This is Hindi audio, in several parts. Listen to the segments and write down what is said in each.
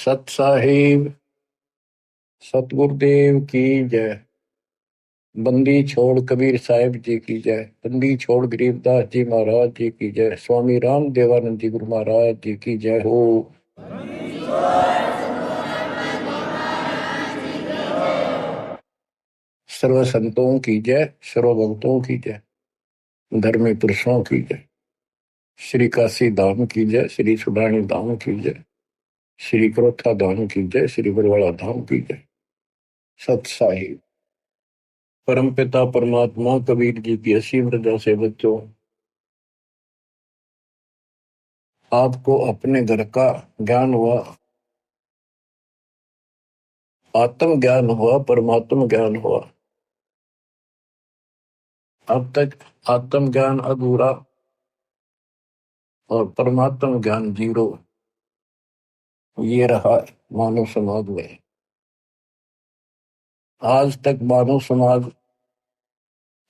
सत साहिब सतगुरुदेव की जय। बंदी छोड़ कबीर साहिब जी की जय। बंदी छोड़ गरीबदास जी महाराज जी की जय। स्वामी राम देवानंद जी गुरु महाराज जी की जय हो। सर्व संतों की जय, सर्व भक्तों की जय, धर्मी पुरुषों की जय। श्री काशी धाम की जय, श्री सुडानी धाम की जय, श्री क्रोथा धाम की जय, श्री बरवाड़ा धाम की जय। सत साहिब परमपिता परमात्मा कबीर जी की असीम रजा से बच्चों, आपको अपने घर का ज्ञान हुआ, आत्म ज्ञान हुआ, परमात्म ज्ञान हुआ। अब तक आत्म ज्ञान अधूरा और परमात्म ज्ञान जीरो, ये रहा मानव समाज में। आज तक मानव समाज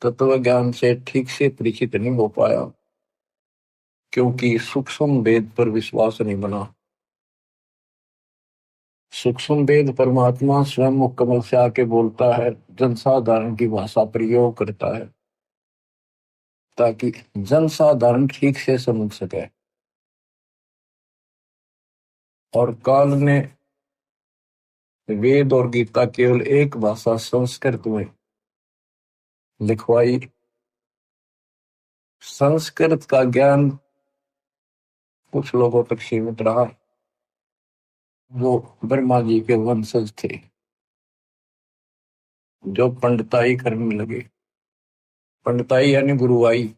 तत्व ज्ञान से ठीक से परिचित नहीं हो पाया, क्योंकि सूक्ष्म वेद पर विश्वास नहीं बना। सूक्ष्म वेद परमात्मा स्वयं मुकम्मल से आके बोलता है, जनसाधारण की भाषा प्रयोग करता है, ताकि जनसाधारण ठीक से समझ सके। और काल ने वेद और गीता केवल एक भाषा संस्कृत में लिखवाई। संस्कृत का ज्ञान कुछ लोगों तक सीमित रहा, वो ब्रह्मा जी के वंशज थे जो पंडिताई करने लगे। पंडिताई यानी गुरुवाई।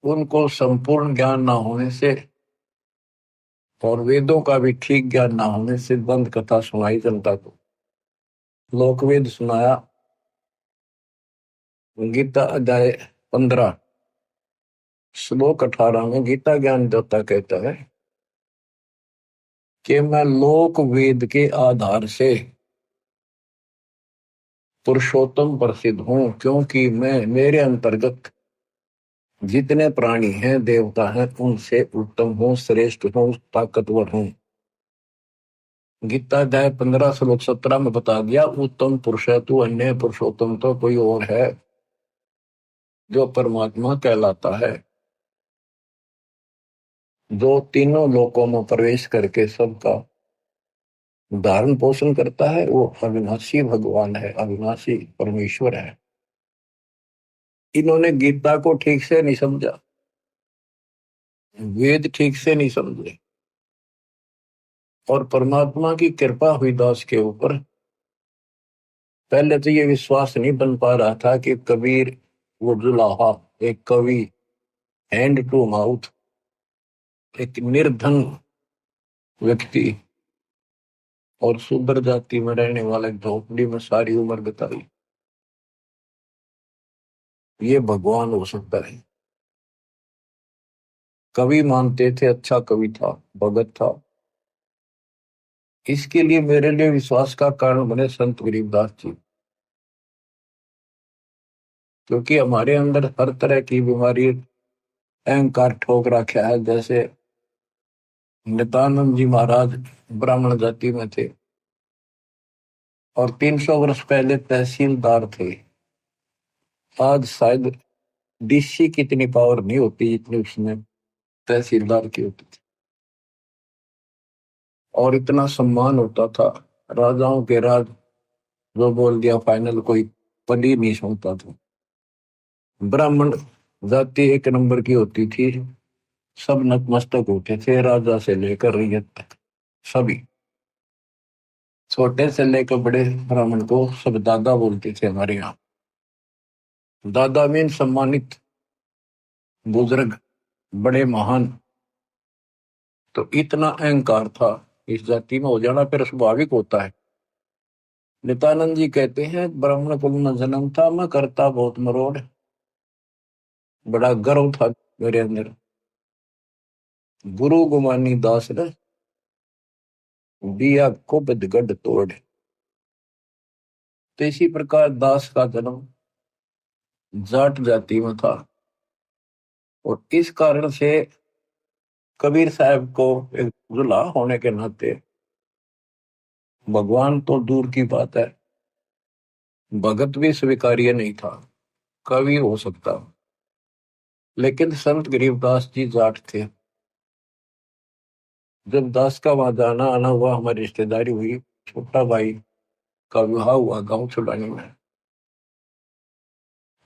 उनको संपूर्ण ज्ञान ना होने से और वेदों का भी ठीक ज्ञान ना होने से दंत कथा सुनाई जनता को। लोकवेद सुनाया। गीता अध्याय 15 श्लोक 18 में गीता ज्ञान देवता कहता है कि मैं लोक वेद के आधार से पुरुषोत्तम प्रसिद्ध हूं, क्योंकि मैं मेरे अंतर्गत जितने प्राणी हैं, देवता हैं, उनसे उत्तम हूं, श्रेष्ठ हूं, ताकतवर हूं। गीता अध्याय 15 श्लोक 17 में बता दिया, उत्तम पुरुष है तू, अन्य पुरुषोत्तम तो कोई और है जो परमात्मा कहलाता है, जो तीनों लोकों में प्रवेश करके सबका धारण पोषण करता है। वो अविनाशी भगवान है, अविनाशी परमेश्वर है। इन्होंने गीता को ठीक से नहीं समझा, वेद ठीक से नहीं समझे, और परमात्मा की कृपा हुई दास के ऊपर। पहले तो ये विश्वास नहीं बन पा रहा था कि कबीर वो जुलाहा, एक कवि, हैंड टू माउथ, एक निर्धन व्यक्ति और शूद्र जाति में रहने वाले झोपड़ी में सारी उम्र बिताई, ये भगवान हो सकता है। कवि मानते थे, अच्छा कवि था, भगत था। इसके लिए मेरे लिए विश्वास का कारण बने संत गरीबदास जी, क्योंकि हमारे अंदर हर तरह की बीमारी अहंकार ठोक रखा है। जैसे नित्यानंद जी महाराज ब्राह्मण जाति में थे और 300 वर्ष पहले तहसीलदार थे। आज शायद डीसी की इतनी पावर नहीं होती जितनी उसमें तहसीलदार की होती थी, और इतना सम्मान होता था। राजाओं के राज जो बोल दिया फाइनल, कोई पद ही नहीं सुनता था। ब्राह्मण जाति एक नंबर की होती थी, सब नतमस्तक होते थे, राजा से लेकर रैयत तक। सभी, छोटे से लेकर बड़े ब्राह्मण को सब दादा बोलते थे हमारे यहाँ। दादा मीन सम्मानित, बुजुर्ग, बड़े महान। तो इतना अहंकार था इस जाति में हो जाना फिर स्वाभाविक होता है। नित्यानंद जी कहते हैं, ब्राह्मण कुल में जन्म था, मैं करता बहुत मरोड़, बड़ा गर्व था मेरे अंदर। गुरु गुमानी दास ने दिया को गढ़ तोड़। तो इसी प्रकार दास का जन्म जाट जाति में था, और इस कारण से कबीर साहब को एक दूल्हा होने के नाते भगवान तो दूर की बात है, भगत भी स्वीकार्य नहीं था। कवि हो सकता, लेकिन संत गरीबदास जी जाट थे। जब दास का वहां जाना आना हुआ, हमारी रिश्तेदारी हुई, छोटा भाई का विवाह हुआ गांव छुड़ाने में,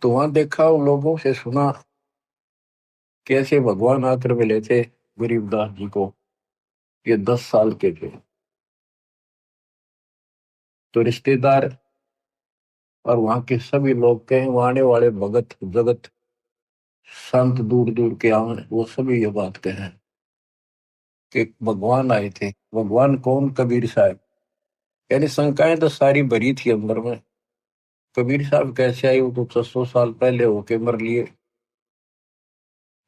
तो वहां देखा, उन लोगों से सुना कैसे भगवान आकर मिले थे गरीबदास जी को। ये 10 साल के थे। तो रिश्तेदार और वहां के सभी लोग कहें, वहां आने वाले भगत जगत संत दूर दूर के आए, वो सभी ये बात कहें कि भगवान आए थे। भगवान कौन? कबीर साहब। यानी शंकाएं तो सारी भरी थी अंदर में। कबीर साहब कैसे आए? वो तो 600 साल पहले होके मर लिए।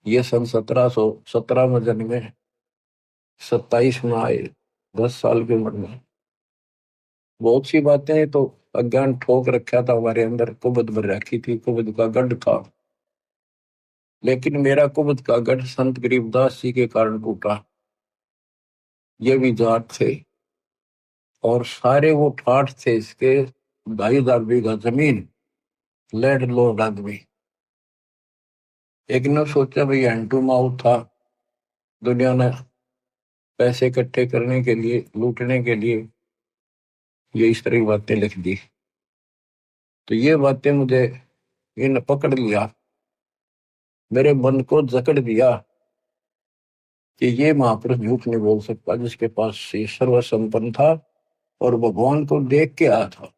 ये सन 1717 में जन्मे, 27 में आए, 10 साल की उम्र में। बहुत सी बातें तो अज्ञान ठोक रखा था हमारे अंदर, कुबद भर रखी थी, कुबद का गढ़ था। लेकिन मेरा कुबद का गढ़ संत गरीबदास जी के कारण टूटा। ये भी जाट थे और सारे वो ठाठ थे इसके 2,500 बीघा जमीन, लैंड लॉर्ड आदमी। एक ने सोचा भाई हैंड टू माउथ था, दुनिया ने पैसे इकट्ठे करने के लिए, लूटने के लिए ये इस तरह की बातें लिख दी। तो ये बातें मुझे इन पकड़ लिया, मेरे मन को जकड़ दिया कि ये महापुरुष झूठ नहीं बोल सकता, जिसके पास ये सर्व संपन्न था और भगवान को देख के आया था।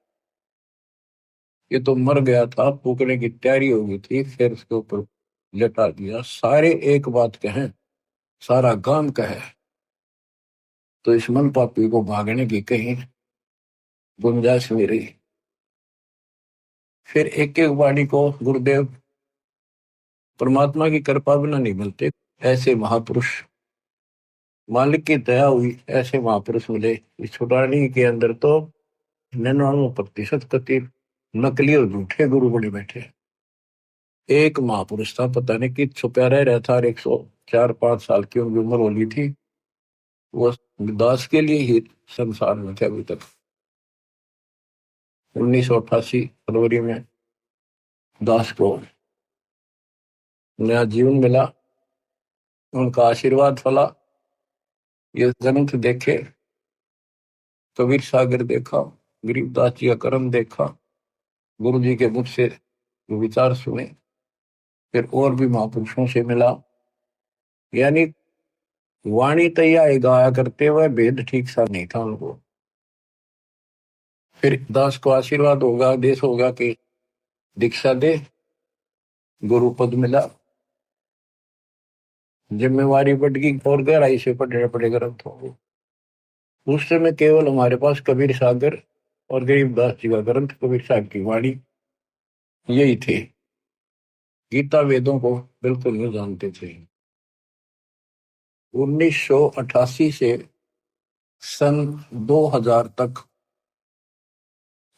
ये तो मर गया था, फूकने की तैयारी हो गई थी, फिर उसके ऊपर लटा दिया। सारे एक बात कहें, सारा गांव कहे, तो इस मन पापी को भागने की कहीं गुंजाइश नहीं रही। फिर एक एक वाणी को गुरुदेव, परमात्मा की कृपा बिना नहीं मिलते ऐसे महापुरुष, मालिक की दया हुई ऐसे महापुरुष मिले। इस छुटानी के अंदर तो 99% कति नकली और झूठे गुरु बने बैठे। एक महापुरुष था, पता नहीं कि छुपा रह रहा था, 104-105 साल की उनकी उम्र होनी थी। वो दास के लिए ही संसार में थे अभी तक। 1988 फरवरी में दास को नया जीवन मिला, उनका आशीर्वाद फला। ये ग्रंथ देखे, कबीर सागर देखा, गरीबदास जी का कर्म देखा, गुरु जी के मुख से विचार सुने, फिर और भी महापुरुषों से मिला। यानी वाणी तैयार गाया करते हुए भेद ठीक सा नहीं था उनको। फिर दास को आशीर्वाद होगा, आदेश होगा कि दीक्षा दे, गुरु पद मिला, जिम्मेवारी बढ़ गई और गहराई से पढ़ने पड़े ग्रंथों को। उस समय केवल हमारे पास कबीर सागर और गरीबदास जी का ग्रंथ, कबीर साहब की वाणी, यही थे। गीता वेदों को बिल्कुल नहीं जानते थे। 1988 से सन 2000 तक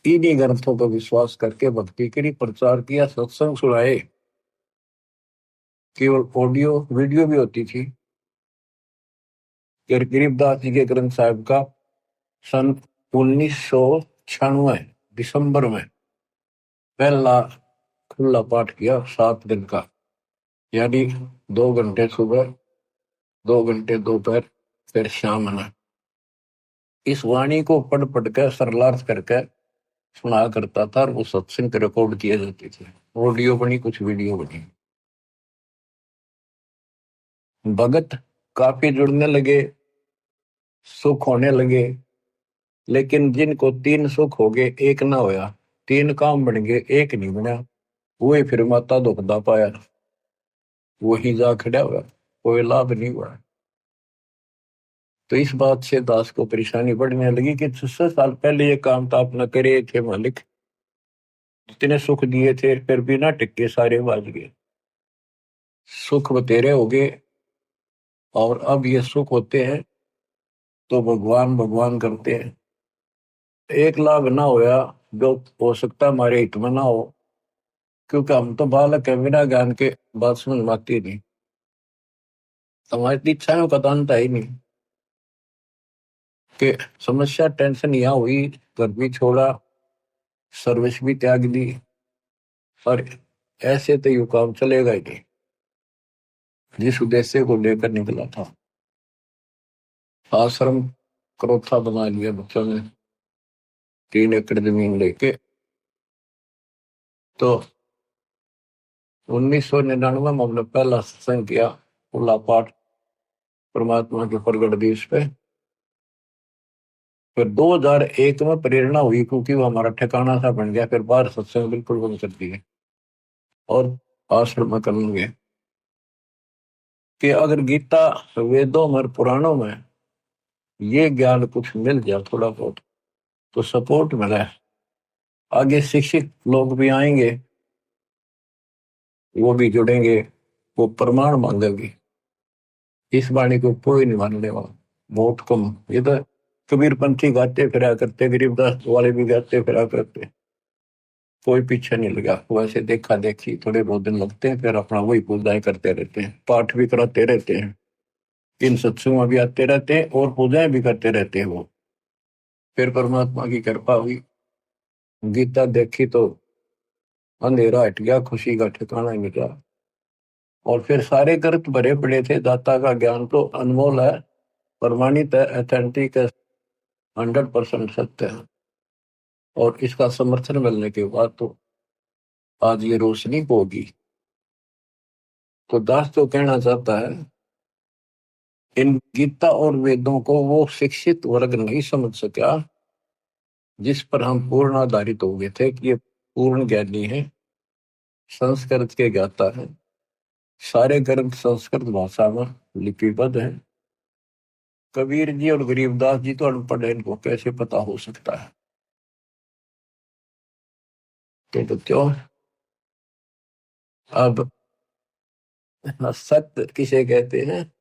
इन्हीं ग्रंथों पर विश्वास करके भक्ति करी, प्रचार किया, सत्संग सुनाए। केवल ऑडियो वीडियो भी होती थी। गरीबदास जी के ग्रंथ साहब का सन 1996 दिसंबर में पहला खुला पाठ किया, 7 दिन का। यानी 2 घंटे सुबह, 2 घंटे दोपहर, फिर शाम में। इस वाणी को पढ़ पढ़ कर सरलार्थ करके सुना करता था और वो सत्संग रिकॉर्ड किए जाते थे। ऑडियो बनी, कुछ वीडियो बनी। भगत काफी जुड़ने लगे, सुख होने लगे। लेकिन जिनको 3 सुख हो गए, एक ना होया, 3 काम बन गए, एक नहीं बना, वही फिर माता दुखदा पाया, वही जा खड़ा हुआ, कोई लाभ नहीं हुआ। तो इस बात से दास को परेशानी बढ़ने लगी कि 600 साल पहले ये काम तो आप न करे थे मालिक, जितने सुख दिए थे फिर भी ना टिके, सारे बाज गए, सुख बतेरे हो गए। और अब ये सुख होते हैं तो भगवान भगवान करते हैं। एक लाभ ना होया, जो हो सकता हमारे हित में ना हो, क्योंकि हम तो बालक है, बिना ज्ञान के बात समझ में आती नहीं। हमारी इच्छाओं का तो अंत है ही नहीं कि समस्या टेंशन यहाँ हुई, घर भी छोड़ा, सर्विस भी त्याग दी, और ऐसे तो यू काम चलेगा ही नहीं। जिस उद्देश्य को लेकर निकला था, आश्रम क्रोथा बना लिया बच्चों ने, 3 एकड़ जमीन लेके। तो 1999 में हमने पहला सत्संग किया, खुला पाठ परमात्मा के प्रगट दिवस पे। फिर 2001 में प्रेरणा हुई, क्योंकि वो हमारा ठिकाना सा बन गया। फिर बाहर सत्संग बिल्कुल बंद कर दिए और आश्रम में करेंगे कि अगर गीता, वेदों में, पुराणों में ये ज्ञान कुछ मिल जाए थोड़ा बहुत, तो सपोर्ट मिला है, आगे शिक्षित लोग भी आएंगे, वो भी जुड़ेंगे, वो प्रमाण मांगेंगे। इस वाणी को कोई नहीं मानने वाला, बहुत कम। ये तो कबीरपंथी गाते फिरा करते, गरीबदास वाले भी गाते फिरा करते, कोई पीछे नहीं लगा। वैसे देखा देखी थोड़े बहुत दिन लगते हैं, फिर अपना वही पूजाएं करते रहते हैं, पाठ भी कराते रहते हैं, इन सत्संगों में भी आते रहते हैं और पूजाएं भी करते रहते हैं वो। फिर परमात्मा की कृपा हुई, गीता देखी तो अंधेरा हट गया, खुशी का ठिकाना ही मिला। और फिर सारे ग्रंथ भरे पड़े थे, दाता का ज्ञान तो अनमोल है, प्रमाणित है, अथेंटिक है, 100% सत्य है। और इसका समर्थन मिलने के बाद तो आज ये रोशनी होगी। तो दास तो कहना चाहता है, इन गीता और वेदों को वो शिक्षित वर्ग नहीं समझ सका, जिस पर हम पूर्ण आधारित हो गए थे कि ये पूर्ण ज्ञानी है, संस्कृत के ज्ञाता है, सारे ग्रंथ संस्कृत भाषा में लिपिबद्ध है। कबीर जी और गरीबदास जी तो अनपढ़ है, इनको कैसे पता हो सकता है? तो क्यों? अब सत्य किसे कहते हैं?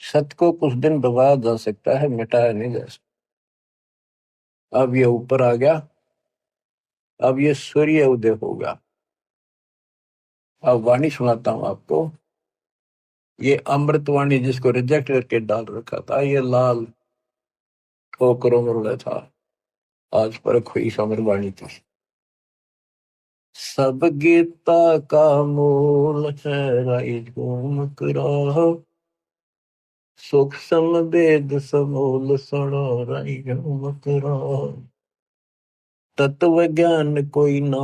सत्य को कुछ दिन दबाया जा सकता है, मिटाया नहीं जा सकता। अब ये ऊपर आ गया, अब ये सूर्य उदय होगा। अब वाणी सुनाता हूं आपको। ये अमृतवाणी जिसको रिजेक्ट करके डाल रखा था, ये लाल ठोकरों में रुला था, आज पर हुई अमृतवाणी थी। सब गीता का मूल है, राई झूम करो, सुख सम वेद समूल सुनो, राई झूम करो। तत्व ज्ञान कोई ना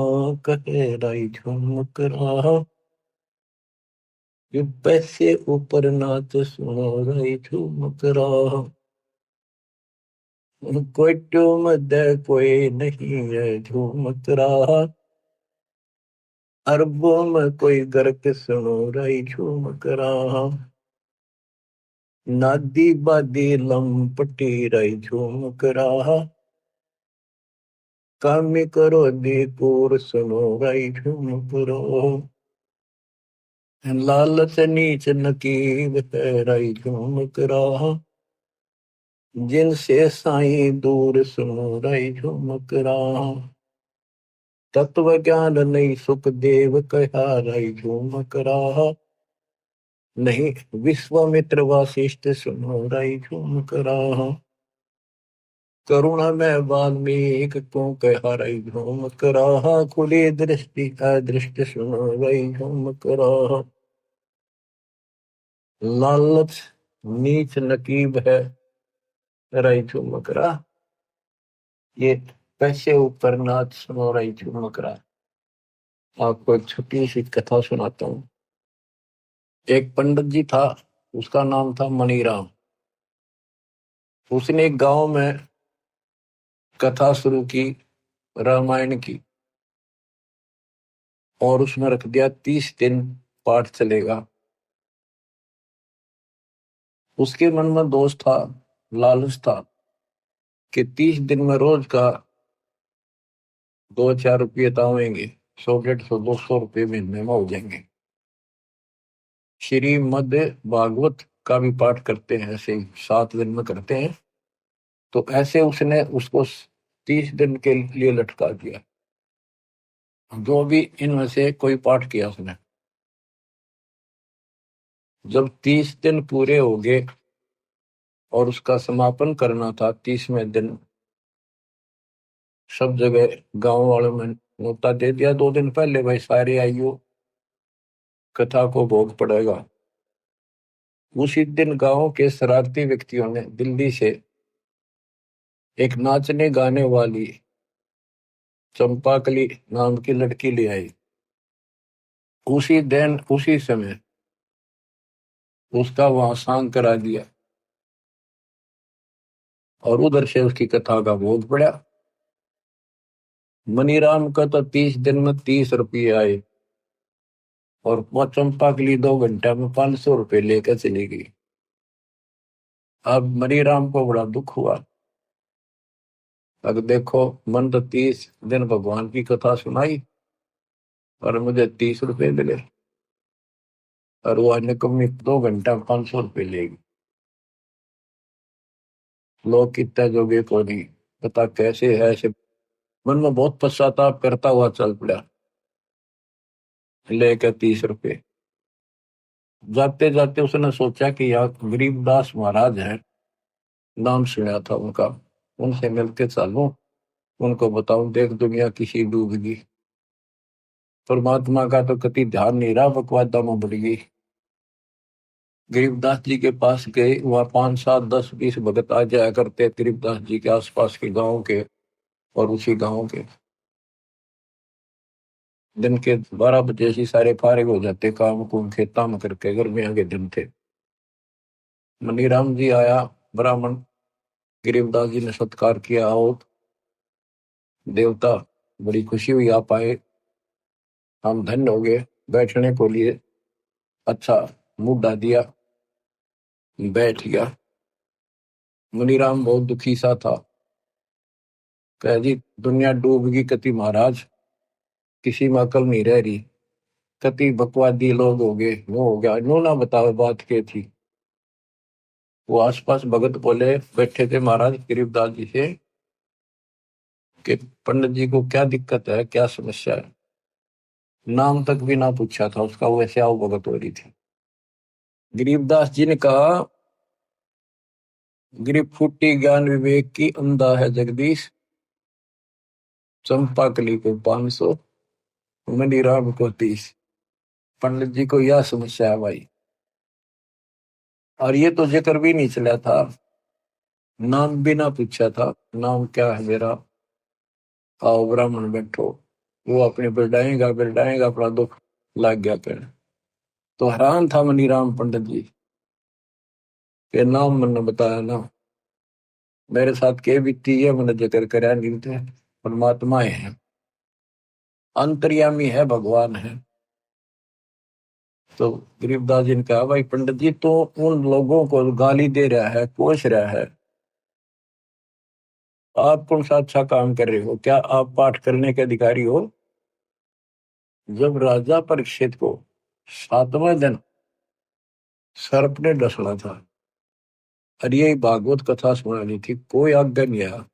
कहे, राई झूम करो, पैसे ऊपर नाच सुनो, राई झूम करो। कोई ट्यूम दे कोई नहीं है, झूम करो, अरबों में कोई गर्क सुनो, राई झूम करो। नादी बादी लंपटी, राई झूम करो, कामी करो दी पूर सुनो, राई झूम करो। लालच नीच नकीब है, राई झूम करो, जिनसे साईं दूर सुनो, राई झूम करो। तत्व ज्ञान नहीं सुख देव कहा, राई झूम करो, नहीं विश्वामित्र वासिष्ठ सुनो, राई झूम करो। करुणा में वाल्मीक को कहा, राई झूम करो, खुली दृष्टि अदृष्ट सुनो, राई झूम करो। लालच नीच नकीब है, राई झूम करा, ये पैसे ऊपर नाच सुनो, राई झूम करा। आपको एक छोटी सी कथा सुनाता हूँ। एक पंडित जी था, उसका नाम था मणिराम। उसने एक गांव में कथा शुरू की, रामायण की, और उसमें रख दिया 30 दिन पाठ चलेगा। उसके मन में दोष था, लालच था कि 30 दिन में रोज का 2-4 रुपये तो आएंगे, 100-150-200 रुपये महीने में हो जाएंगे। श्रीमद् भागवत का भी पाठ करते हैं, ऐसे ही 7 दिन में करते हैं। तो ऐसे उसने उसको 30 दिन के लिए लटका दिया। जो भी इनमें से कोई पाठ किया उसने, जब 30 दिन पूरे हो गए और उसका समापन करना था 30वें दिन, सब जगह गांव वालों में न्योता दे दिया 2 दिन पहले, भाई सारे आइयो, कथा को भोग पड़ेगा। उसी दिन गांव के शरारती व्यक्तियों ने दिल्ली से एक नाचने गाने वाली चंपाकली नाम की लड़की ले आई। उसी दिन उसी समय उसका वहां सांग करा दिया और उधर से उसकी कथा का भोग पड़ा। मनीराम का तो 30 दिन में 30 रुपये आए और वो चंपा के लिए 2 घंटा में 500 रुपये लेकर चली गई। अब मनीराम को बड़ा दुख हुआ। अब देखो, मन तो 30 दिन भगवान की कथा सुनाई और मुझे 30 रुपये मिले, और वो निकम्मी 2 घंटा में 500 रुपये लेगी। लोग कितने जोगे को नहीं पता कैसे है ऐसे। मन में बहुत पश्चाताप करता हुआ चल पड़ा लेकर 30 रुपये। जाते जाते उसने सोचा कि यार गरीबदास महाराज है, नाम सुना था उनका, उनसे मिलके चलूं, उनको बताऊं देख दुनिया किसी डूबगी, परमात्मा का तो कति ध्यान नहीं रहा, बकवादा में बढ़ गई। गरीबदास जी के पास गए, वहां 5 7 10 20 भगत आ जाया करते गरीबदास जी के आसपास के गांव के और उसी गांव के। दिन के 12 बजे से सारे फारिग हो जाते काम कुम खेता में करके, गर्मियों के दिन थे। मनीराम जी आया, ब्राह्मण गरीबदास जी ने सत्कार किया, आओ देवता, बड़ी खुशी हुई आप आए, हम धन्य हो गए, बैठने को लिए अच्छा मुद्दा दिया, बैठ गया। मुनीराम बहुत दुखी सा था, कह जी दुनिया डूबगी कति महाराज, किसी में अकल नहीं रह रही, कति बकवादी लोग हो गए, वो हो गया, नो ना बताओ बात क्या थी। वो आसपास भगत बोले बैठे थे महाराज गरीबदास जी से कि पंडित जी को क्या दिक्कत है, क्या समस्या है। नाम तक भी ना पूछा था उसका, वैसे आओ भगत हो रही थी। गरीबदास जी ने कहा, गिरफ्त फूटी ज्ञान विवेक की, अंधा है जगदीश, चंपाकली को 500, मनीराम को 30। पंडित जी को यह समस्या है भाई, और ये तो जिक्र भी नहीं चला था, नाम भी ना पूछा था, नाम क्या है मेरा, आओ ब्राह्मण बैठो। वो अपने बिरडाएगा बिरडाएगा, अपना दुख लग गया कर। तो हैरान था मनीराम पंडित जी के नाम मैंने बताया ना, मेरे साथ के बीती है मैंने जिक्र कराया नहीं थे, परमात्मा है, अंतर्यामी है, भगवान है। तो गरीबदास जी ने कहा, भाई पंडित जी तो उन लोगों को गाली दे रहा है, कोस रहा है, आप कौन सा अच्छा काम कर रहे हो, क्या आप पाठ करने के अधिकारी हो। जब राजा परीक्षित को 7वें दिन सर्प ने डसना था और यही भागवत कथा सुनानी थी, कोई आज्ञा नहीं आया,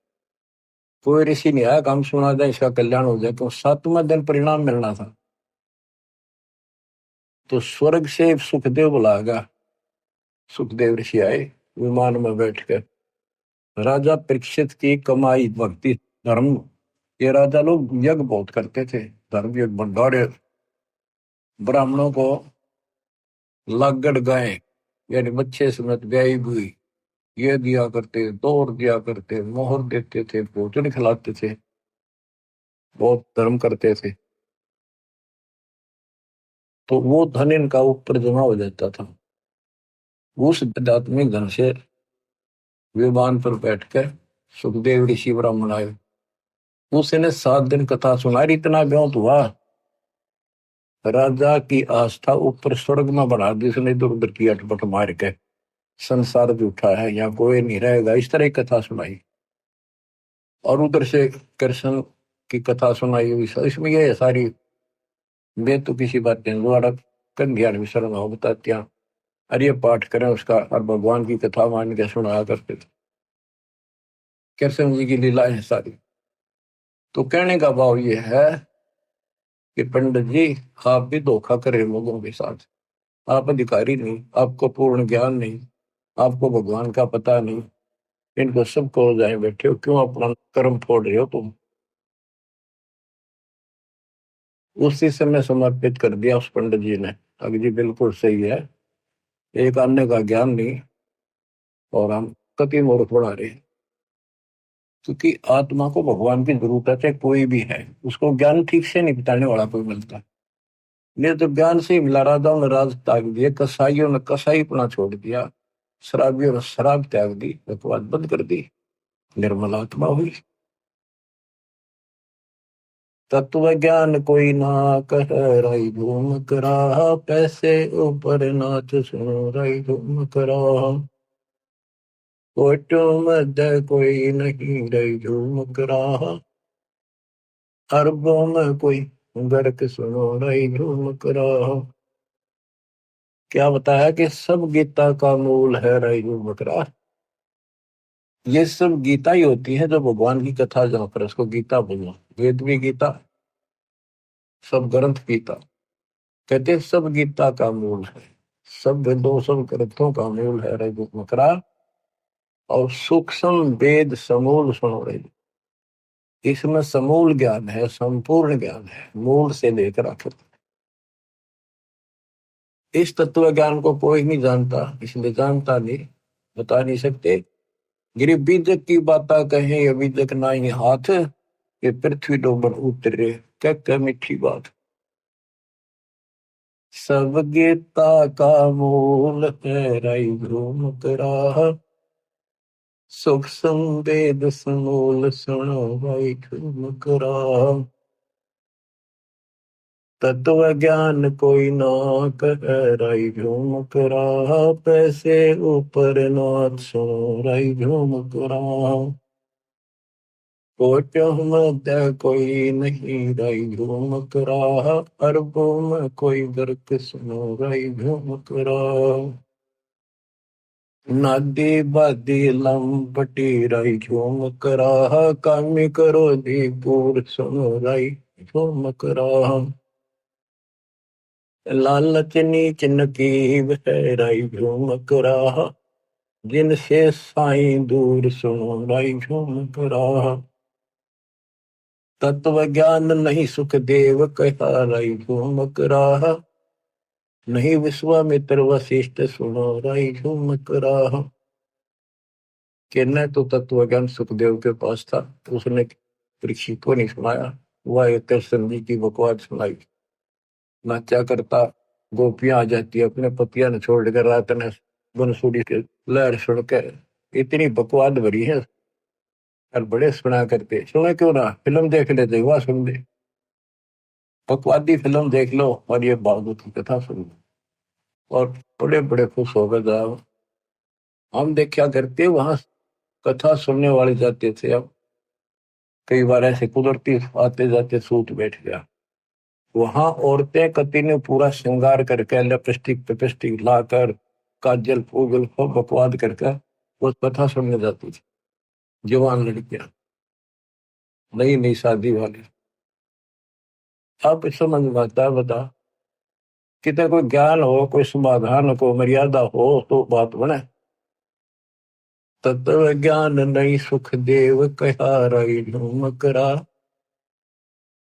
कोई ऋषि नहीं आया काम सुना दे इसका कल्याण हो जाए, तो 7वें दिन परिणाम मिलना था। तो स्वर्ग से सुखदेव बुलाएगा, सुखदेव ऋषि आए विमान में बैठकर, राजा परीक्षित की कमाई भक्ति धर्म, ये राजा लोग यज्ञ बहुत करते थे, धर्म यज्ञ भंडारे, ब्राह्मणों को लागड़ गाय यानी बच्चे समेत ब्याई हुई ये दिया करते, तोड़ दिया करते, मोहर देते थे, भोजन खिलाते थे, बहुत धर्म करते थे। तो वो धन इनका ऊपर जमा हो जाता था। उस आध्यात्मिक धन से विमान पर बैठकर सुखदेव ऋषि ब्राह्मण आए, उसने 7 दिन कथा सुनाई, इतना व्योत हुआ, राजा की आस्था ऊपर स्वर्ग में बढ़ा दी उसने, इधर उधर की अटपट मार के, संसार झूठा है, यहाँ कोई नहीं रहेगा, इस तरह की कथा सुनाई। और उधर से कृष्ण की कथा सुनाई हुई, इसमें ये है सारी, वे तो किसी बात नहीं द्वारा कन्या विशरण हो बताते हैं, अरे पाठ करें उसका, और भगवान की कथा मान के सुनाया करते थे, कृष्ण जी की लीलाएं सारी। तो कहने का भाव ये है कि पंडित जी आप भी धोखा करें लोगों के साथ, आप अधिकारी नहीं, आपको पूर्ण ज्ञान नहीं, आपको भगवान का पता नहीं, इनको सबको जाए बैठे हो, क्यों अपना कर्म फोड़ रहे हो तुम। उसी समय समर्पित कर दिया उस पंडित जी ने। अगर जी बिल्कुल सही है, एक अन्य का ज्ञान नहीं और हम कति मूर्ख बना रहे हैं। क्योंकि आत्मा को भगवान की जरूरत है, चाहे कोई भी है, उसको ज्ञान ठीक से नहीं बताने वाला कोई मिलता। ये तो ज्ञान से ही मिला, राजाओं ने राज त्याग दिए, कसाईयों ने कसाईपना छोड़ दिया, शराबियों ने शराब त्याग दी, बकवास बंद कर दी, निर्मल आत्मा हुई। तत्व ज्ञान कोई ना कह, राई घूम करा, पैसे ऊपर नाच सुनो, राई घूम करा। कोटो मध्य कोई नहीं, राई झूम करा, अरबों में कोई गर्क सुनो, राई झूम करा। क्या बताया कि सब गीता का मूल है राई झूम करा। ये सब गीता ही होती है, जो भगवान की कथा जहाँ पर उसको गीता बोलना। वेद भी गीता, सब ग्रंथ गीता। कहते हैं सब गीता का मूल है, सब वेदों सब ग्रंथों का मूल है रे मकरा। और सूक्ष्म वेद समूल सुनो रे। इसमें समूल ज्ञान है, संपूर्ण ज्ञान है, मूल से लेकर आखिर। इस तत्व ज्ञान को कोई नहीं जानता, इसलिए जानता नहीं, बता नहीं सकते। गिरी बीजक की बात कहें, ये बीजक ना ही हाथ, ये पृथ्वी डोबर उतरे, क्या मीठी बात। सब गीता का मूल है राई भ्रूम करा, सुख संवेद समूल सुनो भाई भ्रूम करा। तत्व ज्ञान कोई ना कह, राई भ्रूम करा, पैसे ऊपर नाथ सुनो, राई भ्रूम करा। कोटि मध्य कोई नहीं, राई भ्रूम करा, अरबों में कोई गर्क सुनो, राई भ्रूम करा। नादी बादी लंपटी, राई झूम करा, कामी करो दी पूर सुनो, राई झूम करा। लालच नीच नकीब है, राई झूम करा, जिनसे साईं दूर सुनो, राई झूम करा। तत्व ज्ञान नहीं सुख देव कहा, राई झूम करा, नहीं विश्वामित्र वशिष्ठ सुनो, राई झूम करा। कि न तो तत्व ज्ञान सुखदेव के पास था, तो उसने परीक्षित को नहीं सुनाया, वह एक कृष्ण जी की बकवास सुनाई। नाचा करता, गोपियां आ जाती, अपने पतिया ने छोड़कर रात ने बंसुरी के लहर सुन के, इतनी बकवास भरी है। और बड़े सुना करते, सुने क्यों ना, फिल्म देख लेते, वह सुन ले, बकवादी फिल्म देख लो और ये भागवत की कथा सुन लो, और बड़े बड़े खुश होकर जाओ। हम देखा करते वहां, कथा सुनने वाले जाते थे। अब कई बार ऐसे कुदरती आते जाते सूत बैठ गया, वहां औरतें कति ने पूरा श्रृंगार करके, लिपस्टिक पिपस्टिक लाकर, काजल फूगल सब बकवाद करके वो कथा सुनने जाती थी। जवान लड़कियां, नई नई शादी वाली। अब समझ में आता है, बता, कितने कोई ज्ञान हो, कोई समाधान हो, कोई मर्यादा हो तो बात बने। तत्व ज्ञान नहीं सुख देव कहा, रही झूम करा,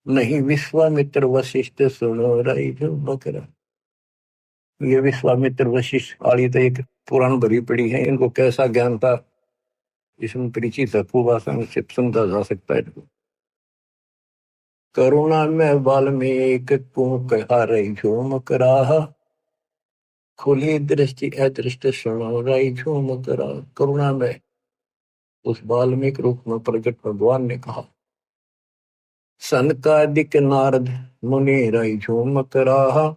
नहीं विश्वामित्र वशिष्ठ सुनो, रही झूम करा। ये विश्वामित्र वशिष्ठ वाली तो एक पुराण भरी पड़ी है, इनको कैसा ज्ञान था इसमें परिचित है, खूब आसान से समझा जा सकता है इनको। करुणा में वाल्मीकि को कहा, रही झूम करा, खुली दृष्टि अदृष्ट सुनो, रही झूम करा। करुणा में उस वाल्मीकि रूप में प्रकट भगवान ने कहा, सनकादिक नारद मुनि, रही झूम करा,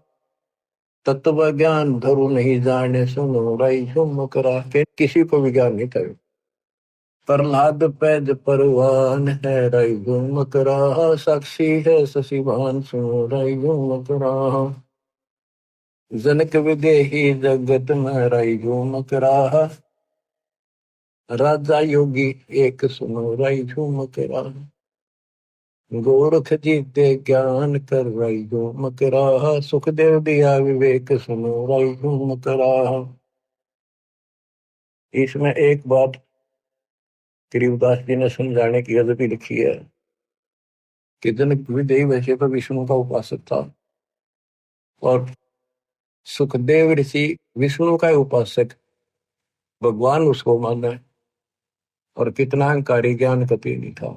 तत्व ज्ञान धरु नहीं जाने सुनो, रही झूम करा। किसी को भी ज्ञान नहीं था। प्रहलाद पैद परवान है, रई घूम करा, साक्षी है शशिभान सुनो, रई घूम करा। जनक विदेही जगत में, रई घूम करा, राजा योगी एक सुनो, रई झूम करा। गोरख जीते ज्ञान कर रही जो मकराहा, सुखदेव दिया विवेक सुनो रही जो मकराहा। इसमें एक बात गरीबदास जी ने समझाने की अदबी लिखी है कि जनक विदेही वैसे तो विष्णु का उपासक था और सुखदेव ऋषि विष्णु का उपासक, भगवान उसको माना और कितना अहंकारी, ज्ञान कति नहीं था।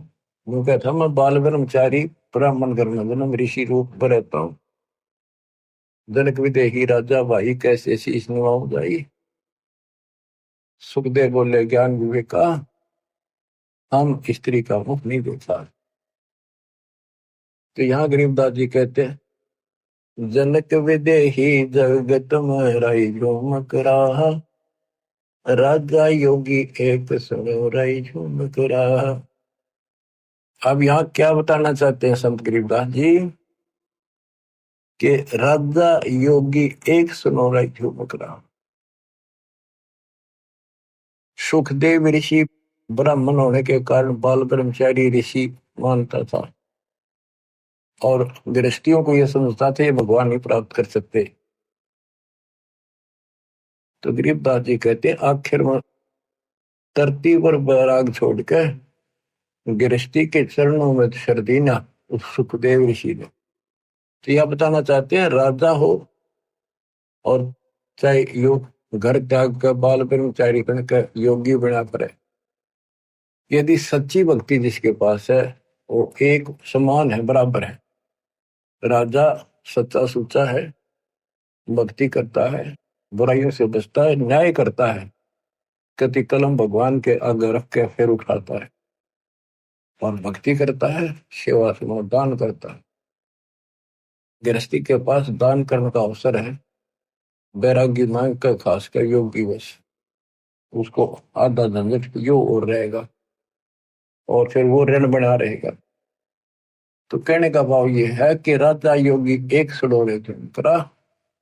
वो कहता मैं बाल ब्रह्मचारी ब्राह्मण घर में जन्म ऋषि रूप पर रहता हूँ। जनक विदेही राजा भाई कैसे शीश नवाऊं जाई। सुखदेव बोले ज्ञान विवेक का हम स्त्री का मुख नहीं देखा। तो यहाँ गरीबदास जी कहते हैं जनक विदेही जगत में रही झूमक रहा, राजा योगी एक सुनो रही झूमक रहा। अब यहाँ क्या बताना चाहते हैं संत गरीबदास जी कि राजा योगी एक सुनो रही झूमक रहा। सुखदेव ऋषि ब्राह्मण होने के कारण बाल ब्रह्मचारी ऋषि मानता था और गृहस्थियों को यह समझता था ये भगवान नहीं प्राप्त कर सकते। तो गरीबदास जी कहते आखिर में धरती पर बैराग छोड़ के गृहस्थी के चरणों में शर दीना उस सुखदेव ऋषि ने। तो यह बताना चाहते हैं राजा हो और चाहे योग घर त्याग कर बाल ब्रह्मचारी बनकर योगी बना पड़े, यदि सच्ची भक्ति जिसके पास है वो एक समान है, बराबर है। राजा सच्चा सुच्चा है, भक्ति करता है, बुराइयों से बचता है, न्याय करता है, कति कलम भगवान के आगे रख के फिर उठाता है और भक्ति करता है, सेवा समाज दान करता है। गृहस्थी के पास दान करने का अवसर है, बैरागी मांग कर खासकर योगी वश उसको आधा झंझट यो और रहेगा और फिर वो ऋण बना रहेगा। तो कहने का भाव ये है कि राजा योगी एक सड़ोरे करा,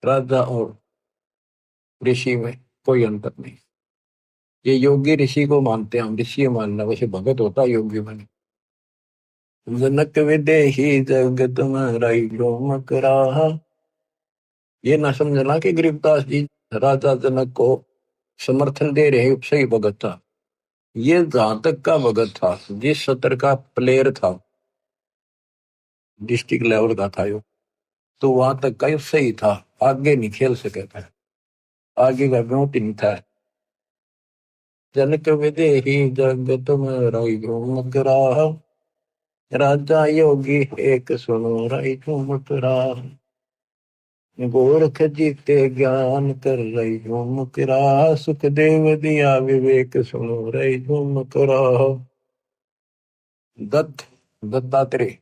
राजा और ऋषि में कोई अंतर नहीं। ये योगी ऋषि को मानते हैं, हम ऋषि मानना, वैसे भगत होता है योगी बने। जनक विदेही जगत में रही झूमक रहा। ये ना समझना कि गरीबदास जी राजा जनक को समर्थन दे रहे सही भगत था। ये जहां तक का भगत था, जिस सत्र का प्लेयर था, डिस्ट्रिक्ट लेवल का था यो, तो वहां तक का यो सही था, आगे नहीं खेल सके था, आगे का ब्योट नहीं था। जनक विदेही जगत में रही झूमक रहा, राजा योगी एक सुनो रही झूमक रहा। गोरख जीते ज्ञान कर रही झूमक रहा, सुखदेव दिया विवेक सुनो रही झूमक रहा। दत्त दत्तात्रेय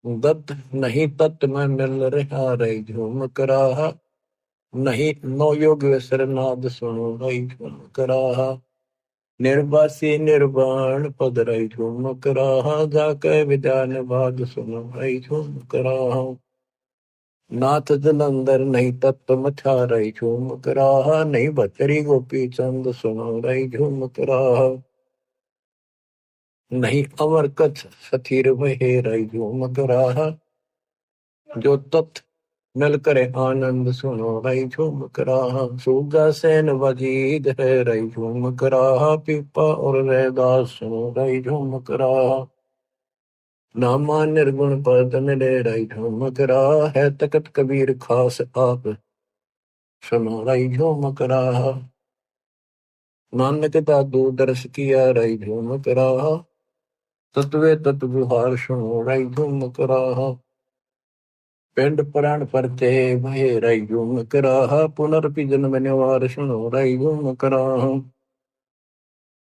दत्त नहीं तत्त में मिल रहा रही झूमक रहा, नहीं नो योग सरनाद सुनो रही झूमक रहा। निर्वासी निर्वाण पद रही झूमक रहा, जाकर विद्यान बाद सुनो रही झूमक रहा। नाथ जलंधर नहीं तत्व मचा रही झूमक रहा, नहीं बचरी गोपी चंद सुनो रही झूमक रहा। नहीं अमर कच्छ सथीर वहे रही झूमक रहा, जो तत्व मिल करे आनंद सुनो रही झूमक रहा। सूजा सेन वजीद है रही झूमक रहा, पीपा और रैदास सुनो रही झूमक रहा। नामा निर्गुण पद मिले रही झूमक रहा, है तकत कबीर खास आप सुनो रही झूमक रहा। नानक दादू दर्श किया रही झूमक रहा, तत्वे तत्व विहार सुनो रही झूमक रहा। पिंड प्राण परते भय रही झूमक रहा, पुनर्पि जन्म निवार सुनो रही झूमक रहा।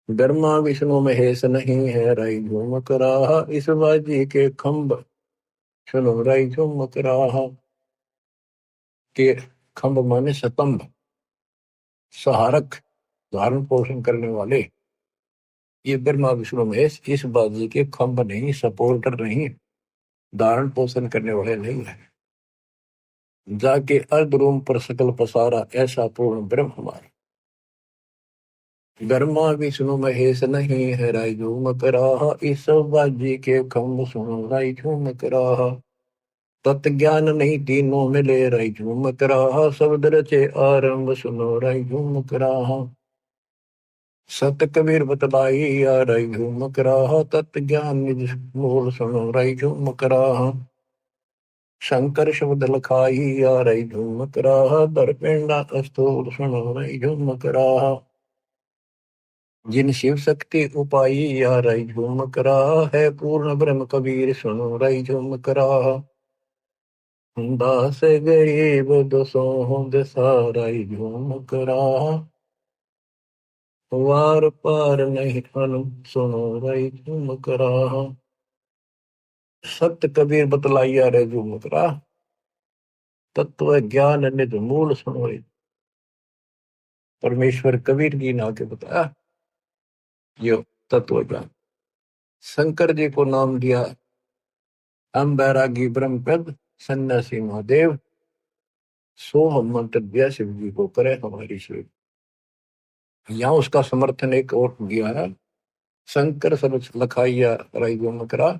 ब्रह्मा विष्णु महेश नहीं है रही झूमक रहा, इस बाजी के खंभ सुनो रही झूमक रहा। के खंभ माने स्तंभ, सहारक, धारण पोषण करने वाले, ये ब्रह्मा विष्णु महेश इस बाजी के खंभ नहीं, सपोर्टर नहीं, धारण पोषण करने वाले नहीं है। जाके अर्ध रूम पर सकल पसारा, ऐसा पूर्ण ब्रह्म हमारा। ब्रह्मा विष्णु महेश नहीं है राय झूम कराहा, इस बाजी के खम्भ सुनो राय झूम कराहा। तत् ज्ञान नहीं तीनों मिले राय झूम कराहा, शब्द रचे आरंभ सुनो राय झूम कराहा। सत कबीर बतलाई या राय झूम कराहा, तत् ज्ञान निज मूल सुनो राय झूम कराहा। शंकर शब्द लखाई या राय झूम कराहा, दरपिंडा अस्तूल सुनो राय झूम कराहा। जिन शिव शक्ति उपाई या राय झूम करा, है पूर्ण ब्रह्म कबीर सुनो राय झूम करा। दास गरीब दसों दशा राय झूम करा, वार पार नहीं अनु सुनो राय झूम करा। सत्य कबीर बतलाइया रे झूम करा, तत्व ज्ञान निज मूल सुनो। परमेश्वर कबीर जी ने आके बताया यो तत्व ज्ञान। शंकर जी को नाम दिया हम बैरागी ब्रह्मपद सन्यासी महादेव। सो हम मंत्र दिया शिव जी को करे हमारी शिव। यहाँ उसका समर्थन एक और दिया है, शंकर सब लखाइया राय झूम करा,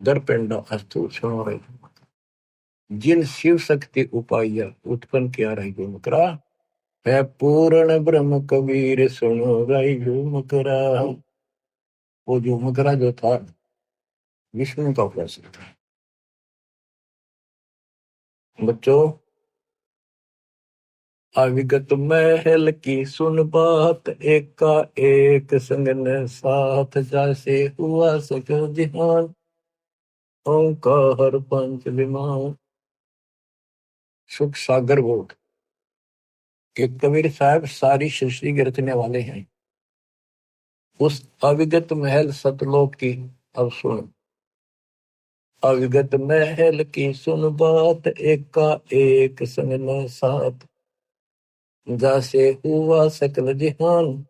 दरपिंडा अस्तु सुनो राय झूम करा। जिन शिव शक्ति उपाया उत्पन्न किया राय झूम करा, है पूर्ण ब्रह्म कबीर सुनो राय झूम करा। वो झूम करा जो था विष्णु का उपासक था। बच्चों, अविगत महल की सुन बात, एक का एक संग न साथ, जैसे हुआ सको जिहान, ओंकार पंच विमान। सुख सागर बोध के कबीर साहब सारी सृष्टि के रचने वाले हैं। उस अविगत महल सतलोक की अब सुन। अविगत महल की सुन बात, एक का एक संग न साथ, जैसे हुआ सकल जिहान,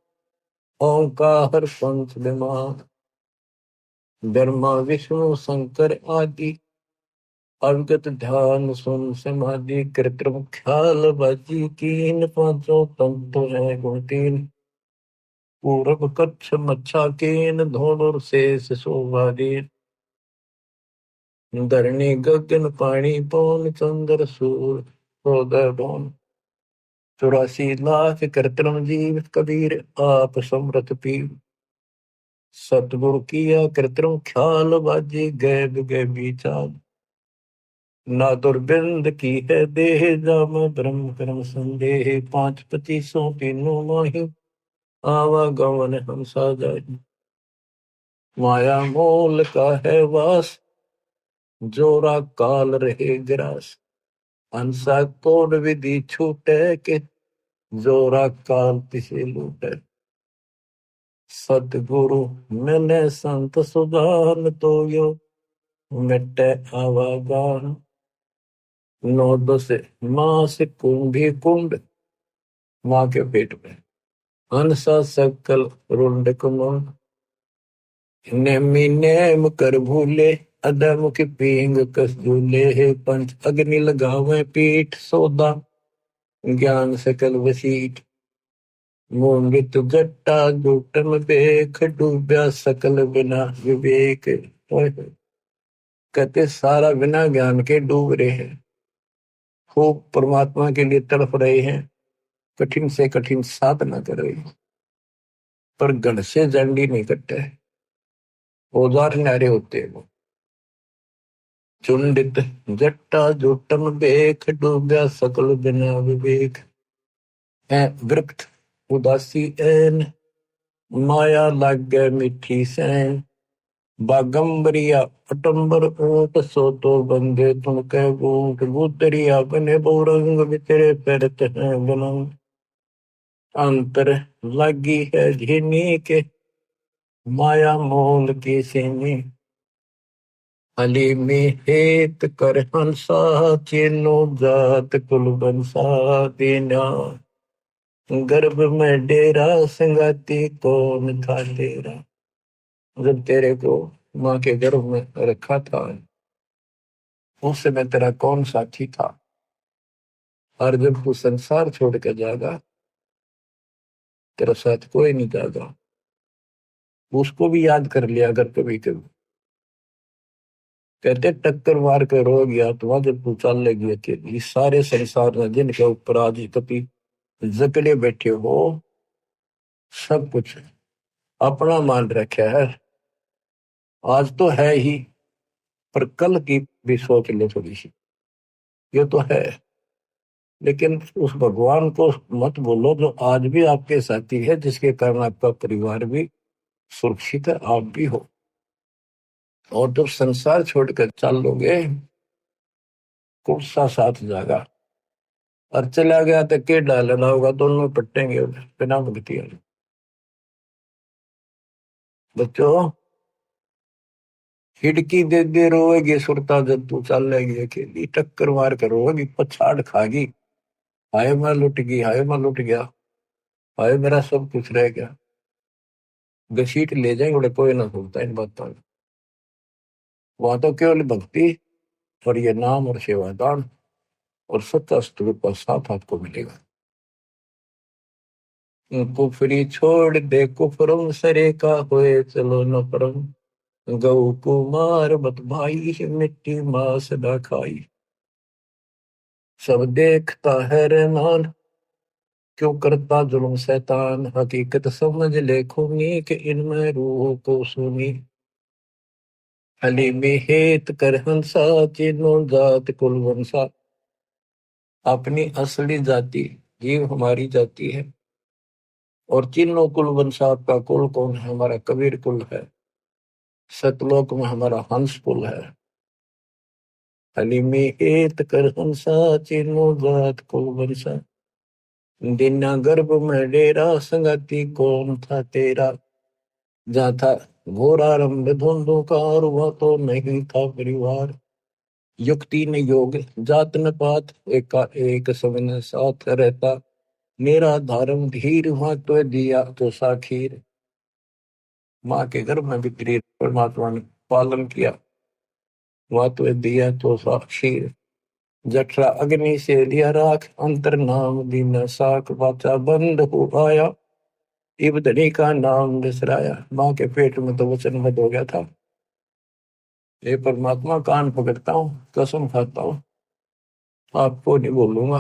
ओंकार पंच विमान। ब्रह्मा विष्णु शंकर आदि, अविगत ध्यान सुन समाधि, कृत्रिम ख्याल बाजी कीन, पांचों तंतु है गुण तीन। पूरब कच्छ मच्छा केन, धोनुर शेष शोभादीन। धरणी गगन पानी पौन, चंद्र सूर हृदय भौन। 84 लाख कृत्रिम जीव, कबीर आप समरथ पीव। सतगुरु किया कृत्रिम ख्याल बाजी, गैब गैबी चाल। ना दुर्बिंद की है देह, जाम ब्रह्म कर्म संदेह। 5 25 तीनों माही, आवागमन हम साजाही। माया मोल का है वास, जोरा काल रहे ग्रास। हंसा कोड विधि छूटे के, जोरा काल तिसे लूटे। सतगुरु मैंने संत सुजान, तो यो मिटे आवागान। 9 10 मास कुंभी कुंड, माँ के पेट में। हंसा सकल रुंड कुमंड, नेमी नेम कर भूले। अधम की पींग कस झूले, है पंच अग्नि लगावे पीठ। सौदा ज्ञान सकल वसीठ, मोंगित जट्टा जूटन बेख। डूब्या सकल बिना विवेक। कहते सारा बिना ज्ञान के डूब रहे हैं, खूब परमात्मा के लिए तड़प रहे हैं, कठिन से कठिन साधना कर रहे हैं, पर गढ़ से जंडी नहीं कटते, औजार न्यारे होते हैं वो। चुंडित जट्टा जूटन बेख, डूब्या सकल बिना विवेक। है विरक्त उदासी ऐन, माया लाग गए मिठी सैन। बागंबरिया अटंबर ऊंट, सो तो बंदे तुम कह बूट। गुदरिया बने बहुरंग, बितरे पैरत हैं बुलंद। अंतर लगी है झिनी के, माया मोल की सीनी। अली में हेत कर हंसा, चीनो जात कुल बंसा। दीना गर्भ में डेरा, संगाती कौन था तेरा। जब तेरे को माँ के गर्भ में रखा था, उस समय तेरा कौन साथी था। और जब तू संसार छोड़ के जाएगा, तेरा साथ कोई नहीं चाहता। उसको भी याद कर लिया अगर कभी कभी। कहते टक्कर मार कर रोगी आत्मा जब तू चल लेगी अकेली। इस सारे संसार में जिनके ऊपर आज कभी जकड़े बैठे हो, सब कुछ अपना मान रखा है। आज तो है ही, पर कल की भी सोच ले थोड़ी सी। ये तो है, लेकिन उस भगवान को मत बोलो जो आज भी आपके साथी है, जिसके कारण आपका परिवार भी सुरक्षित है, आप भी हो। और जब संसार छोड़कर चल लोगे, कौन सा साथ जागा। और चला गया तो के डालना होगा, दोनों पट्टेंगे बिना भक्ति वाले। बच्चों, खिड़की दे दे रोएगी सुरता जब तू चल लेगी अकेली। टक्कर मार कर रोएगी, पछाड़ खागी। हाय मैं लुट गई, हाय मैं लुट गया, हाय मेरा सब कुछ रह गया। घसीट ले जाएंगे बड़े, कोई ना सुनता इन बातों में। वहां तो केवल भक्ति और ये नाम और सेवादान और सच्चा स्तूप का साथ आपको मिलेगा। कुफरी छोड़ दे कुफरम सरे का होए चलो न परम। गौ कुमार मत भाई मिट्टी मांस न खाई। सब देखता है रहमान, क्यों करता जुल्म शैतान। हकीकत समझ ले खूनी कि इनमें रूह को सुनी। हलीमी हेत कर हंसा, चिन्हो जात कुल वंशा। अपनी असली जाति जीव हमारी जाति है। और चिन्हो कुल वंशा, आपका कुल कौन है? हमारा कबीर कुल है। सतलोक में हमारा हंस कुल है। हलीमी हेत कर हंसा, चिन्हो जात कुल वंशा। दिना गर्भ में डेरा, संगति कौन था तेरा। जहाँ था घोरारंभ धुंधुकार, वह तो नहीं था परिवार। युक्ति न योग जात न पात, एका एक समय साथ रहता। मेरा धर्म धीर, वहां तो दिया तो साखीर। माँ के गर्भ में भी तेरी परमात्मा ने पालन किया, वहां तो दिया तो साक्षीर। जठरा अग्नि से लिया राख, अंतर नाम दीन साख। वाचा बंद हो आया, इब धनी का नाम बिसराया। माँ के पेट में तो वचन बंद हो गया था। ये परमात्मा, कान पकड़ता हूँ, कसम खाता हूँ, आपको नहीं बोलूंगा,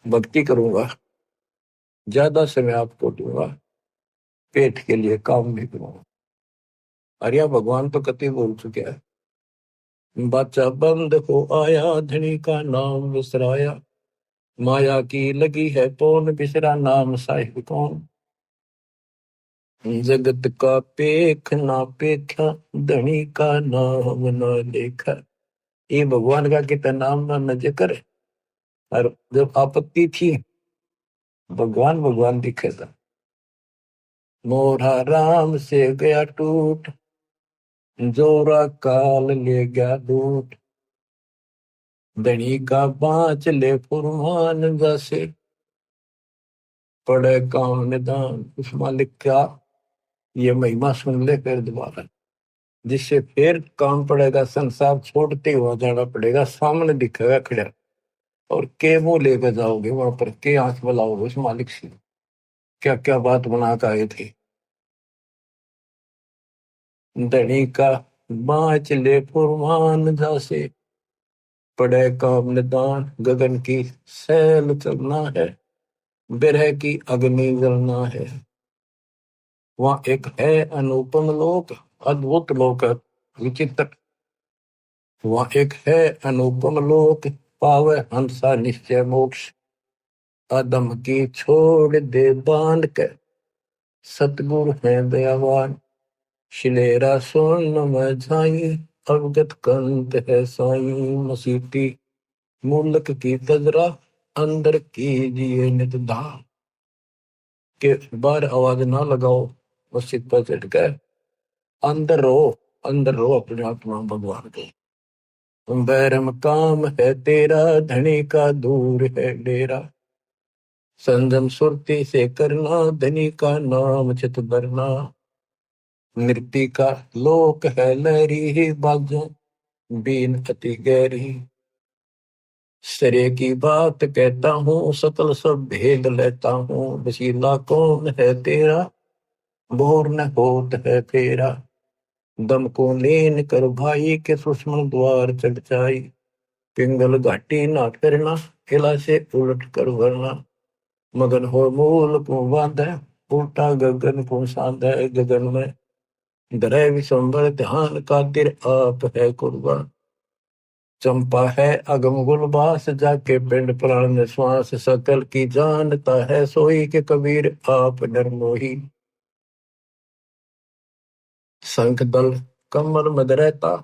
भक्ति करूंगा, ज्यादा समय आपको दूंगा, पेट के लिए काम भी करूंगा। अरे भगवान तो कति बोल चुके हैं। बच्चा बंद हो आया, धनी का नाम बिसराया। माया की लगी है पौन, बिसरा नाम साहिब कौन। जगत का पेख ना पेखा, धनी का नाम ना देखा। ये भगवान का कितना नाम ना न जिक्र। और जब आपत्ति थी, भगवान भगवान दिखे था। मोरा राम से गया टूट, जोरा काल ले गया लूट। धनी का बाँच ले फुरमान, जैसे पड़े काम निदान। उस मालिक का ये महिमा सुन ले फिर दोबारा, जिससे फिर काम पड़ेगा, संसार छोड़ते हुआ जाना पड़ेगा, सामने दिखेगा खड़ा। और के मुंह लेकर जाओगे वहां पर, के आंख बुलाओगे उस मालिक से। क्या क्या बात बना कर आए थे। धनी का बाँच ले फुरमान, जैसे पड़े काम निदान। गगन की सैल चलना है, बिरह की अग्नि जलना है। वहां एक है अनुपम लोक, अद्भुत लोक, विचित्र। वहां एक है अनुपम लोक, पावे हंसा निश्चय मोक्ष। अदम की छोड़ दे बांध के, सतगुरु है दयावान। शिलेरा स्वर्ण में झाई, अवगत कंत है साई। मसीती मूलक की तजरा, अंदर कीजिए नित धाम। के बाहर आवाज ना लगाओ, मस्जिद पर चढ़ के अंदर रहो। अंदर रहो अपने आत्मा भगवान के। बैरम काम है तेरा, धनी का दूर है डेरा। संजम सुरती से करना, धनी का नाम चित भरना। नृत्य का लोक है लहरी, बाजों बीन अति गहरी। सरे की बात कहता हूँ, सकल सब भेद लेता हूँ। वसीला कौन है तेरा, भोर न होत है फेरा। दम को लेन कर भाई के सुषमन द्वार चढ़ जाई। पिंगल घाटी ना करना, किला से उलट कर वरना। मगन हो मूल को बांधे, उल्टा गगन को साधे। गगन में धरे विशंबर ध्यान, खातिर आप है कुर्बान। चंपा है अगम गुलबास, जाके पिंड प्राण में श्वास। सकल की जानता है सोई, के कबीर आप निर्मोही। शंख दल कमल मद रहता,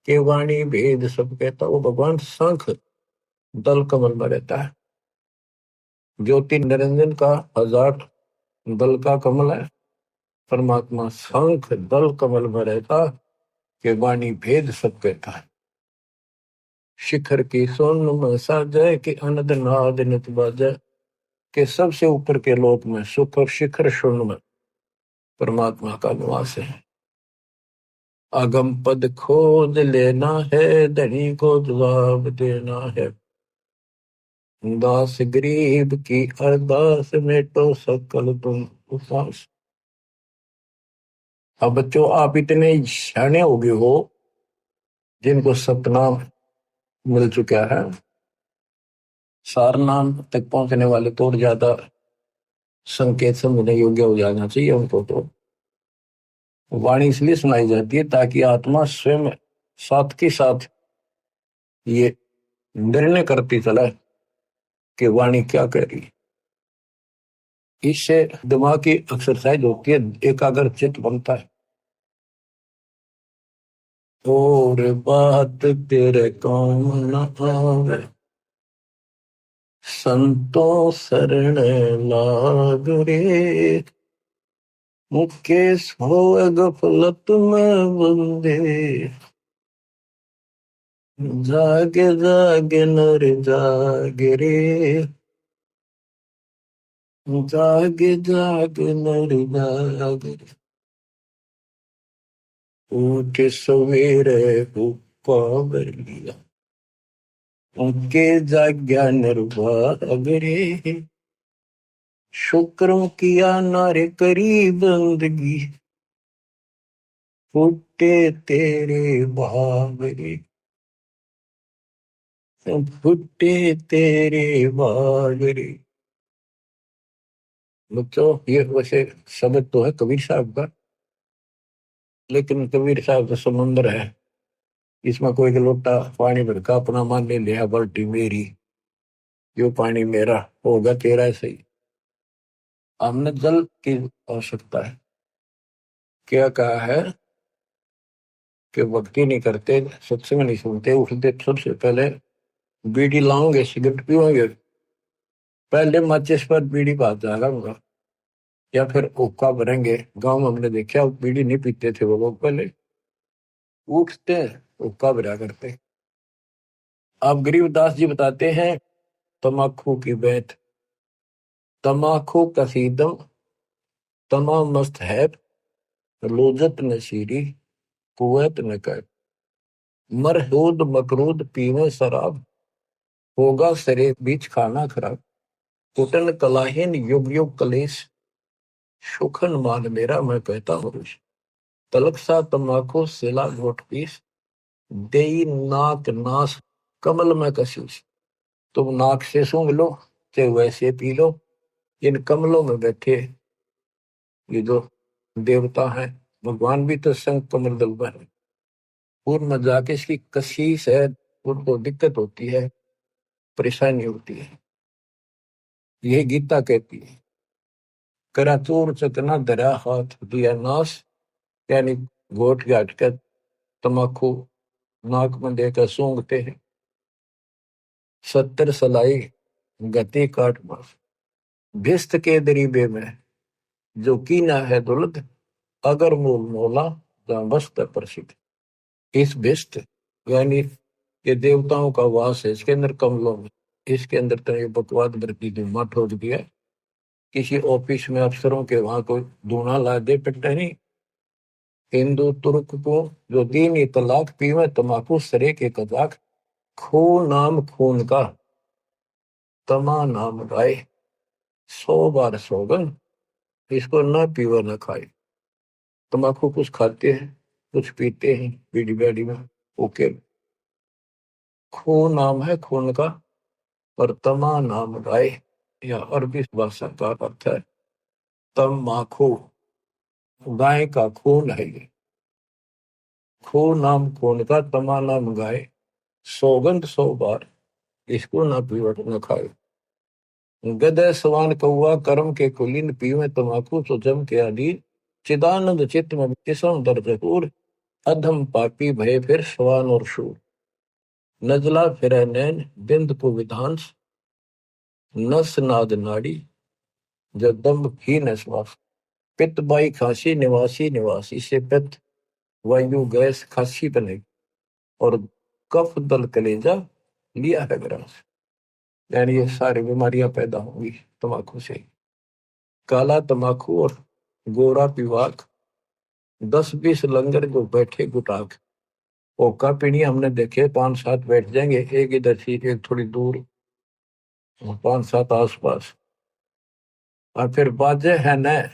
के वाणी भेद सब कहता। वो भगवान शंख दल कमल में रहता है। ज्योति निरंजन का हजार दल का कमल है। परमात्मा शंख दल कमल में रहता, के वाणी भेद सब कहता है। शिखर की सोन में साजय, के अनद नाद नित बाजय। के सबसे ऊपर के लोक में सुख और शिखर शून्य में परमात्मा का निवास है। अगम पद खोज लेना है, धनी को जवाब देना है। दास गरीब की अरदास, में तो सकल तुम उपास। अब बच्चों, आप इतने शाने हो गए हो, जिनको सतनाम मिल चुका है। सारनाम तक पहुंचने वाले तो और ज्यादा संकेत समझने योग्य हो जाना चाहिए उनको। तो वाणी इसलिए सुनाई जाती है ताकि आत्मा स्वयं साथ के साथ ये निर्णय करती चला कि वाणी क्या कह रही है। इससे दिमाग की एक्सरसाइज होती है, एकाग्र चित्त बनता है। और बात तेरे काम न आवे, संतों शरण लाग रे। मुकेश हो गफलत में बंदे, जागे जागे नर जागे रे। जागे जागे नर जागे, उठ सवेरे पावर लिया। उनके जाग्या निर्वाग रे। शुक्रों किया नारे करी बंदगी, फुटे तेरे भाग रे। फुटे तेरे भाग रे। बच्चों, ये वैसे शब्द तो है कबीर साहब का, लेकिन कबीर साहब तो समुंदर है। इसमें कोई लोटा पानी भर का अपना मान ले लिया, बाल्टी मेरी, जो पानी मेरा होगा तेरा सही। हमने जल की आवश्यकता है। क्या कहा है कि भक्ति नहीं करते, सत्संग नहीं सुनते, उठते सबसे पहले बीड़ी लाओगे, सिगरेट पीओगे, पहले माचिस पर बीड़ी बात जाएगा उनका, या फिर हुक्का भरेंगे। गांव में हमने देखा, बीड़ी नहीं पीते थे वो लोग, पहले उठते हुक्का भरा करते। अब गरीबदास जी बताते हैं, तमाकू की बैत, तमाकू कसीदम, तमा मस्त है, लोजत नशीरी, कुवैत न कर। मरहूद मकरूद पीवे शराब, होगा सरे बीच खाना खराब। कुटन कलाहीन युग युग कलेश, सुखन मान मेरा मैं कहता हूँ। तलक सा तम्बाकू सिला घोट पीस, देई नाक नास कमल में कशीस। तुम नाक से सूंघ लो, चाहे वैसे पी लो। इन कमलों में बैठे ये जो देवता हैं, भगवान भी तो संग कमल दल में है। पूर्व में जाके इसकी कशीस है, उनको दिक्कत होती है, परेशानी होती है। यह गीता कहती है, कराचूर चकना धरा हाथ दिया नाश। यानी घोट घाट कर तमाकू नाक में देकर सूंघते हैं। 70 सलाई गति काट मास, भिस्त के दरीबे में जो कीना है दुलद। अगर मूल मोला जहाँ बस्त प्रसिद्ध। इस भिस्त यानी ये देवताओं का वास है, इसके अंदर कमलों में, इसके अंदर तो ये बकवाद भरती धुआं ठोक दिया। किसी ऑफिस में अफसरों के वहां कोई धूना ला दे पिटने नहीं। हिंदू तुर्क को जो 3 तलाक पीवे तमाकू सरे के कजाक। खून नाम खून का तमा नाम गाए, 100 बार सौगन इसको न पीवर न खाए। तम्बाकू कुछ खाते हैं, कुछ पीते हैं बीड़ी बैड़ी में, ओके। खून नाम है खून का, और तमा नाम गाय, या अरबी भाषा का अर्थ है तम्बाकू। गाय का खून है ये। खून नाम खून का, तमा नाम गाय, सौगंध 100 बार इसको ना पीवट न खाए। गदय सवान कौआ कर्म के कुलीन, पीवे तम्बाकू तो जम के आदि। चिदानंद चित्त में किसम दर्द पूर, अधम पापी भय फिर सवान और शूर। नजला फिर नैन बिंद को विधांस, नस नाद नाड़ी जगदम्ब की नश्वास। पित्त बाई खांसी निवासी निवासी, से पित्त वायु गैस खांसी बनेगी, और कफ दल कलेजा लिया है ग्रास। यानी ये सारी बीमारियां पैदा होंगी तम्बाकू से। काला तम्बाकू और गोरा पिवाक, 10-20 लंगर जो बैठे गुटाक। ओका पीढ़ी हमने देखे 5-7 बैठ जाएंगे, एक इधर थी एक थोड़ी दूर, 5-7 आसपास। और फिर बाजे है न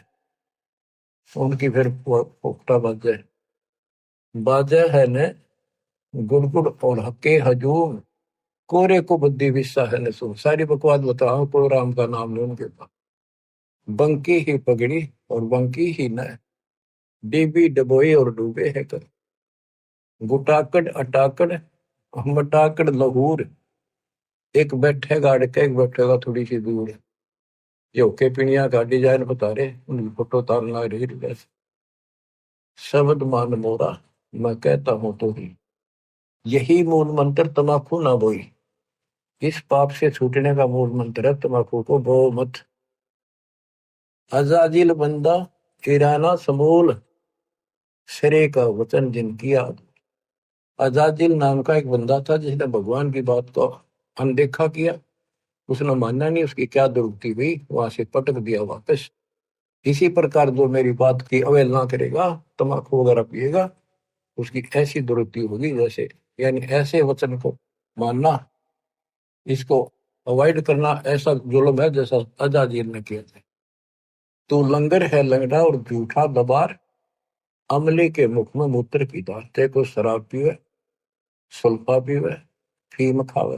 उनकी, फिर पोखटा बाजे, बाजे है न गुड़गुड़ और हके हजूम, कोरे को बुद्धि विस्सा है न सुन। सारी बकवास बताओ, कोई राम का नाम नहीं उनके पास। बंकी ही पगड़ी और बंकी ही न, डीबी डबोई और डूबे है कर। गुटाकड़ अटाकड़ मटाकड़ लहूर, एक बैठेगा अड़के एक बैठेगा थोड़ी सी दूर। ये होके पिणिया का डिजाइन बता रहे, उनकी फोटो तारना रही बस। शब्द मान मोरा मैं कहता हूं तो ही, यही मूल मंत्र तम्बाकू ना बोई। इस पाप से छूटने का मूल मंत्र है तम्बाकू को बो मत। अजाजिल बंदा किराना समूल, सिरे का वचन जिनकी याद। अजाजिल नाम का एक बंदा था जिसने भगवान की बात को अनदेखा किया। उसने माना नहीं, उसकी क्या दुर्गति हुई, वहां से पटक दिया वापस। इसी प्रकार जो मेरी बात की अवहेलना करेगा, तम्बाकू वगैरह पिएगा, उसकी ऐसी दुर्गति होगी जैसे, यानी ऐसे वचन को मानना, इसको अवॉइड करना ऐसा जुल्म है जैसा अजाजिल ने किया था। तू लंगर है लंगड़ा और झूठा दबार, अमले के मुख में मूत्र पीता। ते को शराब पीवे, सुल्फा पीवे, फीम खावे,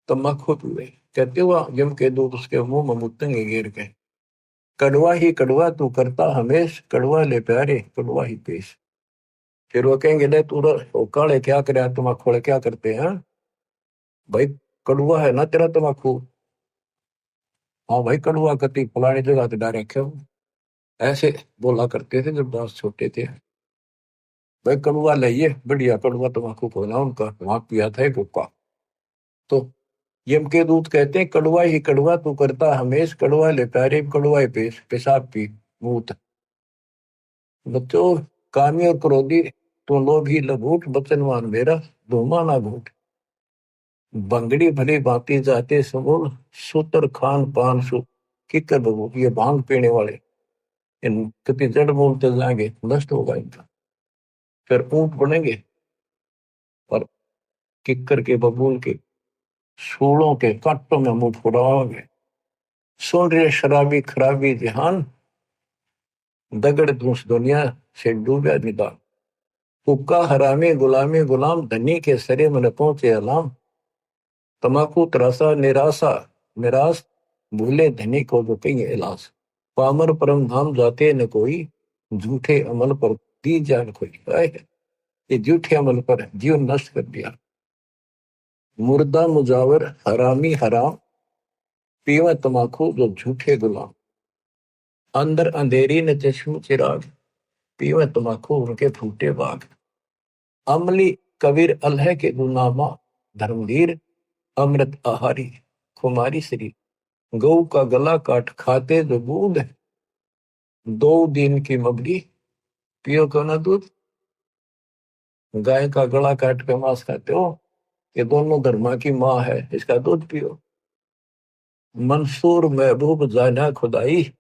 तम्बाकू पीवे, कहते हुआ यम के दूत उसके मुंह में मुतेंगे गिर के। कड़वा ही कड़वा तू करता हमेश, कड़वा ले प्यारे कड़वा ही पेश। फिर वो कहेंगे ले तू काले क्या करे, तम्बाकू क्या करते हैं भाई, कड़वा है ना तेरा तम्बाकू। हाँ भाई कड़वा कति फलानी जगह से डायरेक्ट रखे हो, ऐसे बोला करते थे जब दास छोटे थे। भाई कड़वा लाइए, बढ़िया कड़वा तम्बाकू को ना उनका वहां पिया था एक हुक्का। तो यम के दूत कहते हैं कड़वा ही कड़वा तू करता हमेश, कड़वा ले प्यारे कड़वा ही पेश, पेशाब पी मूत। बच्चों कामी और क्रोधी तो लोभी लघूट, बचनवान मेरा धूमा ना घूट। बंगड़ी भली भांति जाते समूल, सूतर खान पान सु किकर बबू। ये भांग पीने वाले इन कितनी जड़ मूलते जाएंगे, नष्ट होगा इनका। फिर ऊंट बनेंगे और किक्कर के बबूल के सूलों के कांटों में मुंह फुड़ाओगे। सुन रहे शराबी खराबी जहान, दगड़ दूस दुनिया से डूबा निदान। हुक्का हरामी गुलामी गुलाम, धनी के सरे मन पहुंचे अलाम। तम्बाकू त्रासा निराशा निराश, भूले धनी को जो कहीं इलाज। पामर परम धाम जाते न कोई, झूठे अमल पर दी जान खोई। ये झूठे अमल पर जीवन नष्ट कर दिया। मुर्दा मुजावर हरामी हराम, पीवा तम्बाकू जो झूठे गुलाम। अंदर अंधेरी न चश्म चिराग, पीवा तम्बाकू उनके फूटे बाग। अमली कबीर अल्लाह के गुनामा, धर्मवीर अमृत आहारी खुमारी श्री। गौ का गला काट खाते जो दूध, 2 दिन की मबली पियो क्यों ना दूध। गाय का गला काट के मांस खाते हो, ये दोनों धर्मा की माँ है, इसका दूध पियो। मंसूर महबूब जाना खुदाई,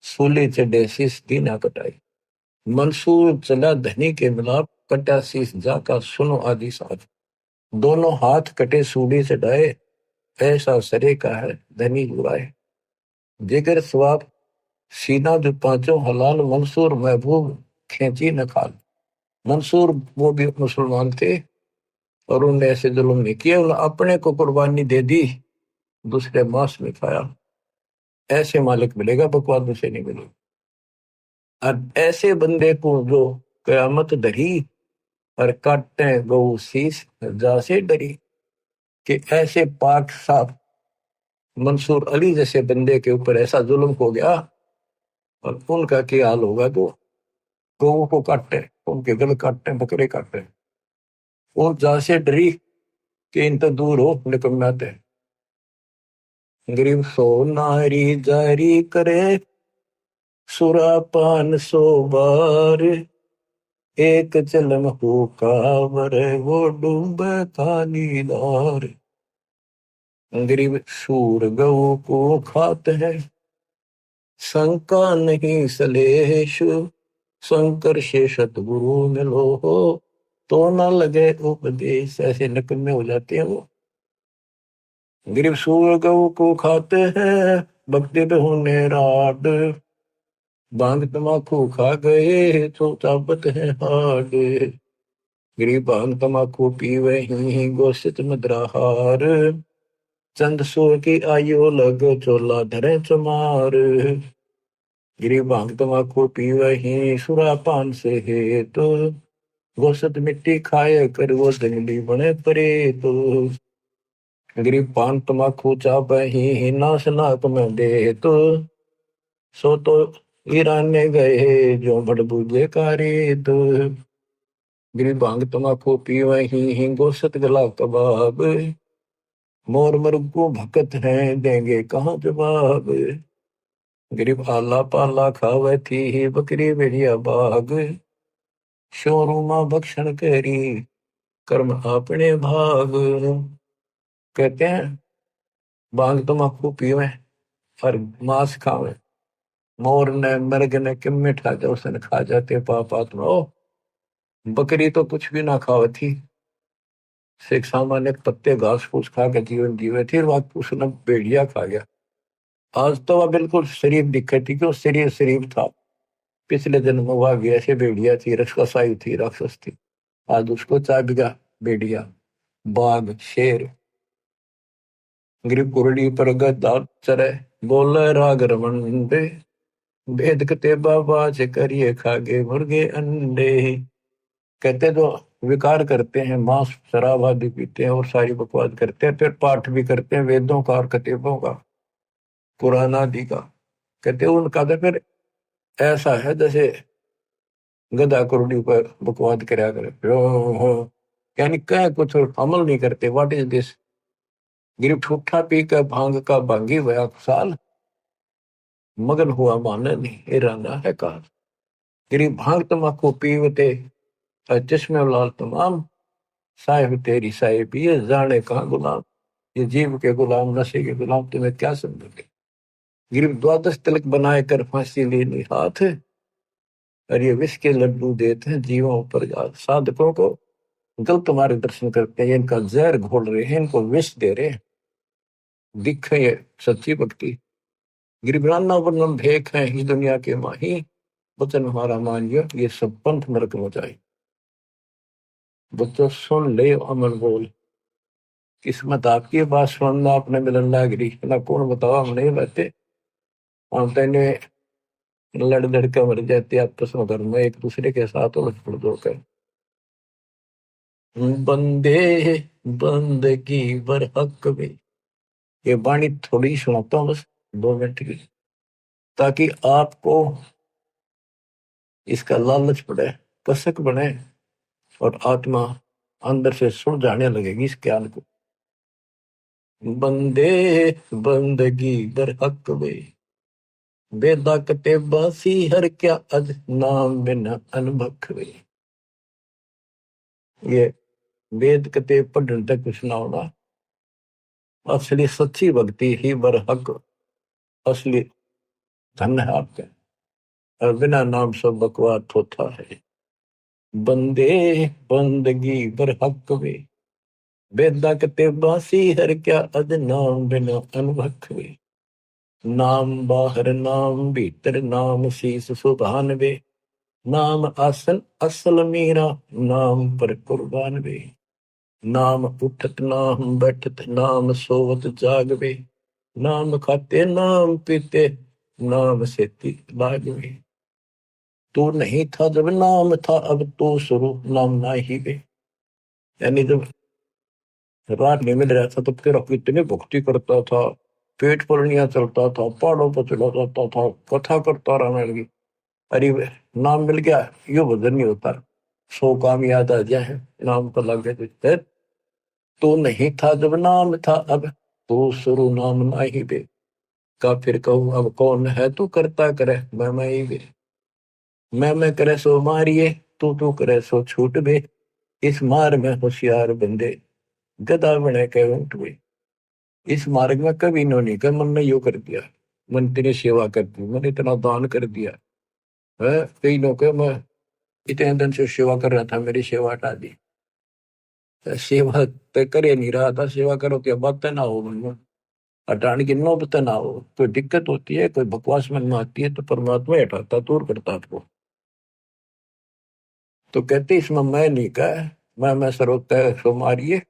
सूली चढ़े शीस दीना कटाई। मंसूर चला धनी के मिलाप, कटा शीस जाका सुनो आदि साथ। दोनों हाथ कटे सूली से डाए, ऐसा सरे का है धनी बुराए। जिगर स्वाब सीना जो पांचों हलाल, मंसूर महबूब खींची न खाल। मंसूर वो भी मुसलमान थे और उन्होंने ऐसे जुल्म नहीं किया, उन्होंने अपने को कुर्बानी दे दी, दूसरे मांस में खाया। ऐसे मालिक मिलेगा, बकवाद से नहीं मिलेगा। और ऐसे बंदे को जो कयामत धरी और काटते गौ शीस जा से डरी, कि ऐसे पाक साफ मंसूर अली जैसे बंदे के ऊपर ऐसा जुल्म हो गया, और उनका क्या हाल होगा। तो गौ को काटते, उनके गल काटते, बकरे काटते, और जा से डरी कि इन तो दूर हो निकम्माते। गरीब सो नारी जारी करे, सुरापान सो बार। एक चलम हो कावर, वो डूब खाली दार। गरीब सूर गऊ को खाते हैं, शंका नहीं सलेश। शंकर से सतगुरु मिलो हो, तो न लगे उपदेश। ऐसे नकम्मे हो जाते हैं वो। गरीब सूर गऊ को खाते हैं, भक्ति पे होने राड। भांग तमाकू खा गए तो चाबत है हाड। गरीब भांग तमाकू पीवे ही गोश्त मदराहार। चंद सौ की आयु लग चोला धरे चमार। गिरी भांग तमाकू पीवे ही सुरापान से है तो। गोश्त मिट्टी खाए कर वो जंगली बने परे तो। गिरी पान तमाकू चाबे ही नाश नाक में दे तो। सो तो ईरान गए जो बड़बूजे कारे तो। गिरी भांग तमाकू पीवे ही गोश्त गला कबाब। मोर मुर्गो भकत हैं देंगे कहाँ जवाब। गरीब आला पाला खावे थी बकरी भेड़िया बाग। शोरूमा भक्षण करी कर्म अपने भाग। कहते हैं भांग तमाकू पीवे और मांस खावे। मोर ने मृग ने किम मिठा जो उसने खा जाते पाप आत्मा। ओ बकरी तो कुछ भी ना खावे थी, सिख सामान्य पत्ते घास फूस खा के जीवन जीवे थी, और उसने भेड़िया खा गया। आज तो वह बिल्कुल शरीफ दिखे थी, क्यों शरीर शरीफ था। पिछले जन्म में वह भी ऐसे भेड़िया थी, राक्षसाई थी, राक्षस थी। आज उसको चाह गया भेड़िया, बाघ, शेर। गिर कुरड़ी पर गद्दा चरे, बोले राग रमन दे। भेद कते बाबा से करिए खागे मुर्गे अंडे। कहते तो विकार करते हैं, मांस शराब आदि पीते हैं और सारी बकवास करते हैं, फिर पाठ भी करते हैं वेदों का और कतेबों का, कुरान आदि का। कहते हैं उनका तो फिर ऐसा है जैसे गधा कुरडी पर बकवाद કર્યા કરે, यानी कह कुछ और अमल नहीं करते। What is this. गिरफ्त ठूठा पी कर भांग का भांगी वया साल। मगन हुआ माने नहीं इरादा है काल। गिरी भांग तमाकू पीवते चश्मे लाल तमाम। साहिब तेरी साहिबी है जाने कहाँ गुलाम। ये जीव के गुलाम, नशे के गुलाम, तुम्हें क्या समझोगे। गिरफ्त द्वादश तिलक बनाए कर फांसी लेनी हाथ है, और ये विष के लड्डू देते हैं जीवों पर याद। साधकों को गलत मार्गदर्शन करते हैं, इनका जहर घोल रहे हैं, इनको विष दे रहे हैं। दिखे ये सच्ची भक्ति। गिरिब्राना वर्णन भेख है ही दुनिया के माही। वचन हमारा मानियो ये सब पंथ नरक में जाए। बच्चों सुन ले अमर बोल, किस्मत आपकी बात सुनना आपने मिलन लागरी ना। कौन बताओ हम नहीं रहते, हम तेने लड़ लड़ कर मर जाते आपस में, घर में एक दूसरे के साथ उलझ पड़ जोकर। बंदे बंदगी बर हक में, ये वाणी थोड़ी सुनाता हूँ बस 2 मिनट की, ताकि आपको इसका लालच पड़े, कसक बने, और आत्मा अंदर से सुलझाने लगेगी इस ज्ञान को। बंदे बंदगी दर हक में, बेदा कते बासी हर क्या अज नाम बिना अनभक में। ये वेद कते पढ़ने तक कुछ ना होना। असली सच्ची भक्ति ही बर हक, असली धन है आपका, और बिना नाम सब बकवास होता है। बंदे बंदगी बर हक में, बेदा कते बासी हर क्या अद नाम बिना अनभख वे। नाम बाहर नाम भीतर नाम शीस सुभान वे। नाम आसन असल मीरा नाम पर कुर्बान वे। नाम उठत नाम बैठत नाम सोवत जागवे। नाम खाते नाम पीते नाम सेती लागवे। तू नहीं था जब नाम था अब तो स्वरूप नाम ना ही वे। यानी जब रात नहीं मिल रहा था तो फिर इतनी भक्ति करता था, पेट पुरनिया चलता था, पहाड़ों पर चला जाता था, कथा करता रहने लगी। अरे नाम मिल गया, यो भजन नहीं होता। 100 काम याद आ जाए नाम तो लग गए। तो नहीं था जब नाम था अब तो शुरू नाम ना ही बे। का फिर कहूँ अब कौन है तू करता करे मैं ही बे। मैं करे सो मारिए तू करे सो छूट बे। इस मार में होशियार बंदे गदा बने के ऊंट बे। इस मार्ग में कभी इन्होंने कहा मन ने यो कर दिया, मन तेरी सेवा कर दी, मैंने इतना दान कर दिया है। कई लोग मैं इतने दिन से सेवा कर रहा था, मेरी सेवा हटा दी। सेवा तो करे नहीं रहा था, सेवा करो क्या बात ना हो मन में, हटाने की नौबत ना हो। कोई दिक्कत होती है, कोई बकवास मन में आती है तो परमात्मा हटाता दूर करता आपको। तो कहते इसमें मैं नहीं कहा, मैं सर्वोत्त सो मारिए।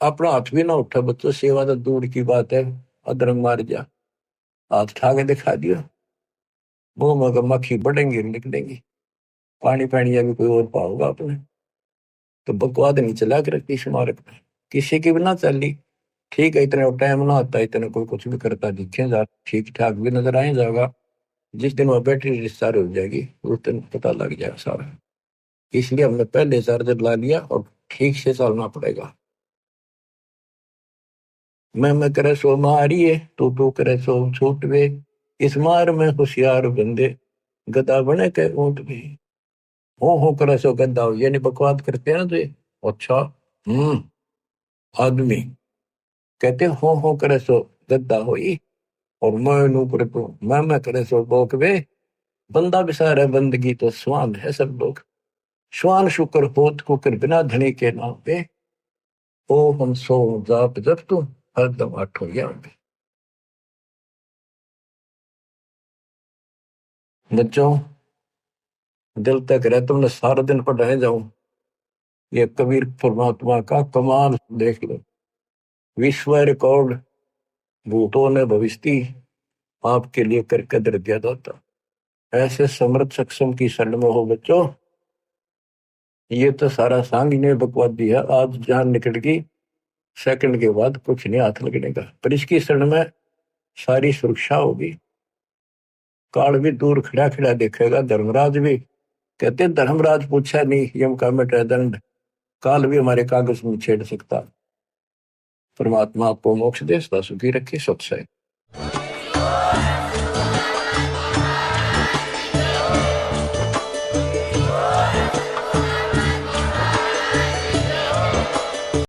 अपना हाथ भी ना उठा बच्चों, सेवा तो दूर की बात है, अदरंग मार जा। हाथ उठा के दिखा दिया, मुंह में अगर मक्खी बढ़ेंगी निकलेंगी, पानी पानी अभी कोई और पाओगा आपने। तो बकवाद नहीं चला कर किस मार्ग में, किसी की भी ना चली। ठीक है, इतने टाइम ना आता, इतने कोई कुछ भी करता दिखे जा, ठीक ठाक भी नजर आए जाएगा। जिस दिन वह बैटरी डिस्चार्ज हो जाएगी उस दिन पता लग जाएगा सारा। इसलिए हमने पहले चार्जर ला लिया और ठीक से चलना पड़ेगा। मैं करे सो मारिए तू करे सो छूट वे। इस मार में होशियार बंदे गदा बने के ऊंट भी। हो करे सो गद्दा हो, यानी बकवाद करते हैं ना तो ये, अच्छा आदमी कहते हो करे सो गद्दा होई। और मैं ऊपर तो मैं करे सो बोक वे। बंदा बिसार है बंदगी तो स्वान है सब लोग। श्वान शुक्र होत कुकर बिना धनी के नाम पे। ओ हम सो जाप जब तू हरदम आठो याम पे। बच्चों दिल तक रहे तुमने सारा दिन पढ़ाए जाऊं, ये कबीर परमात्मा का कमाल देख लो। विश्व रिकॉर्ड भूतों ने भविष्य आपके लिए करके दर दिया जाता। ऐसे समर्थ सक्षम की शरण में हो बच्चों। ये तो सारा सांग ने बकवाद दिया, आज जान निकल गई, सेकंड के बाद कुछ नहीं हाथ लगने का। पर इसकी शरण में सारी सुरक्षा होगी। काल भी दूर खड़ा खड़ा देखेगा, धर्मराज भी कहते धर्मराज पूछा नहीं यम का मिटे दंड। काल भी हमारे कागज में छेड़ सकता। परमात्मा आपको मोक्ष दे, सदा सुखी रखे, सत्संग।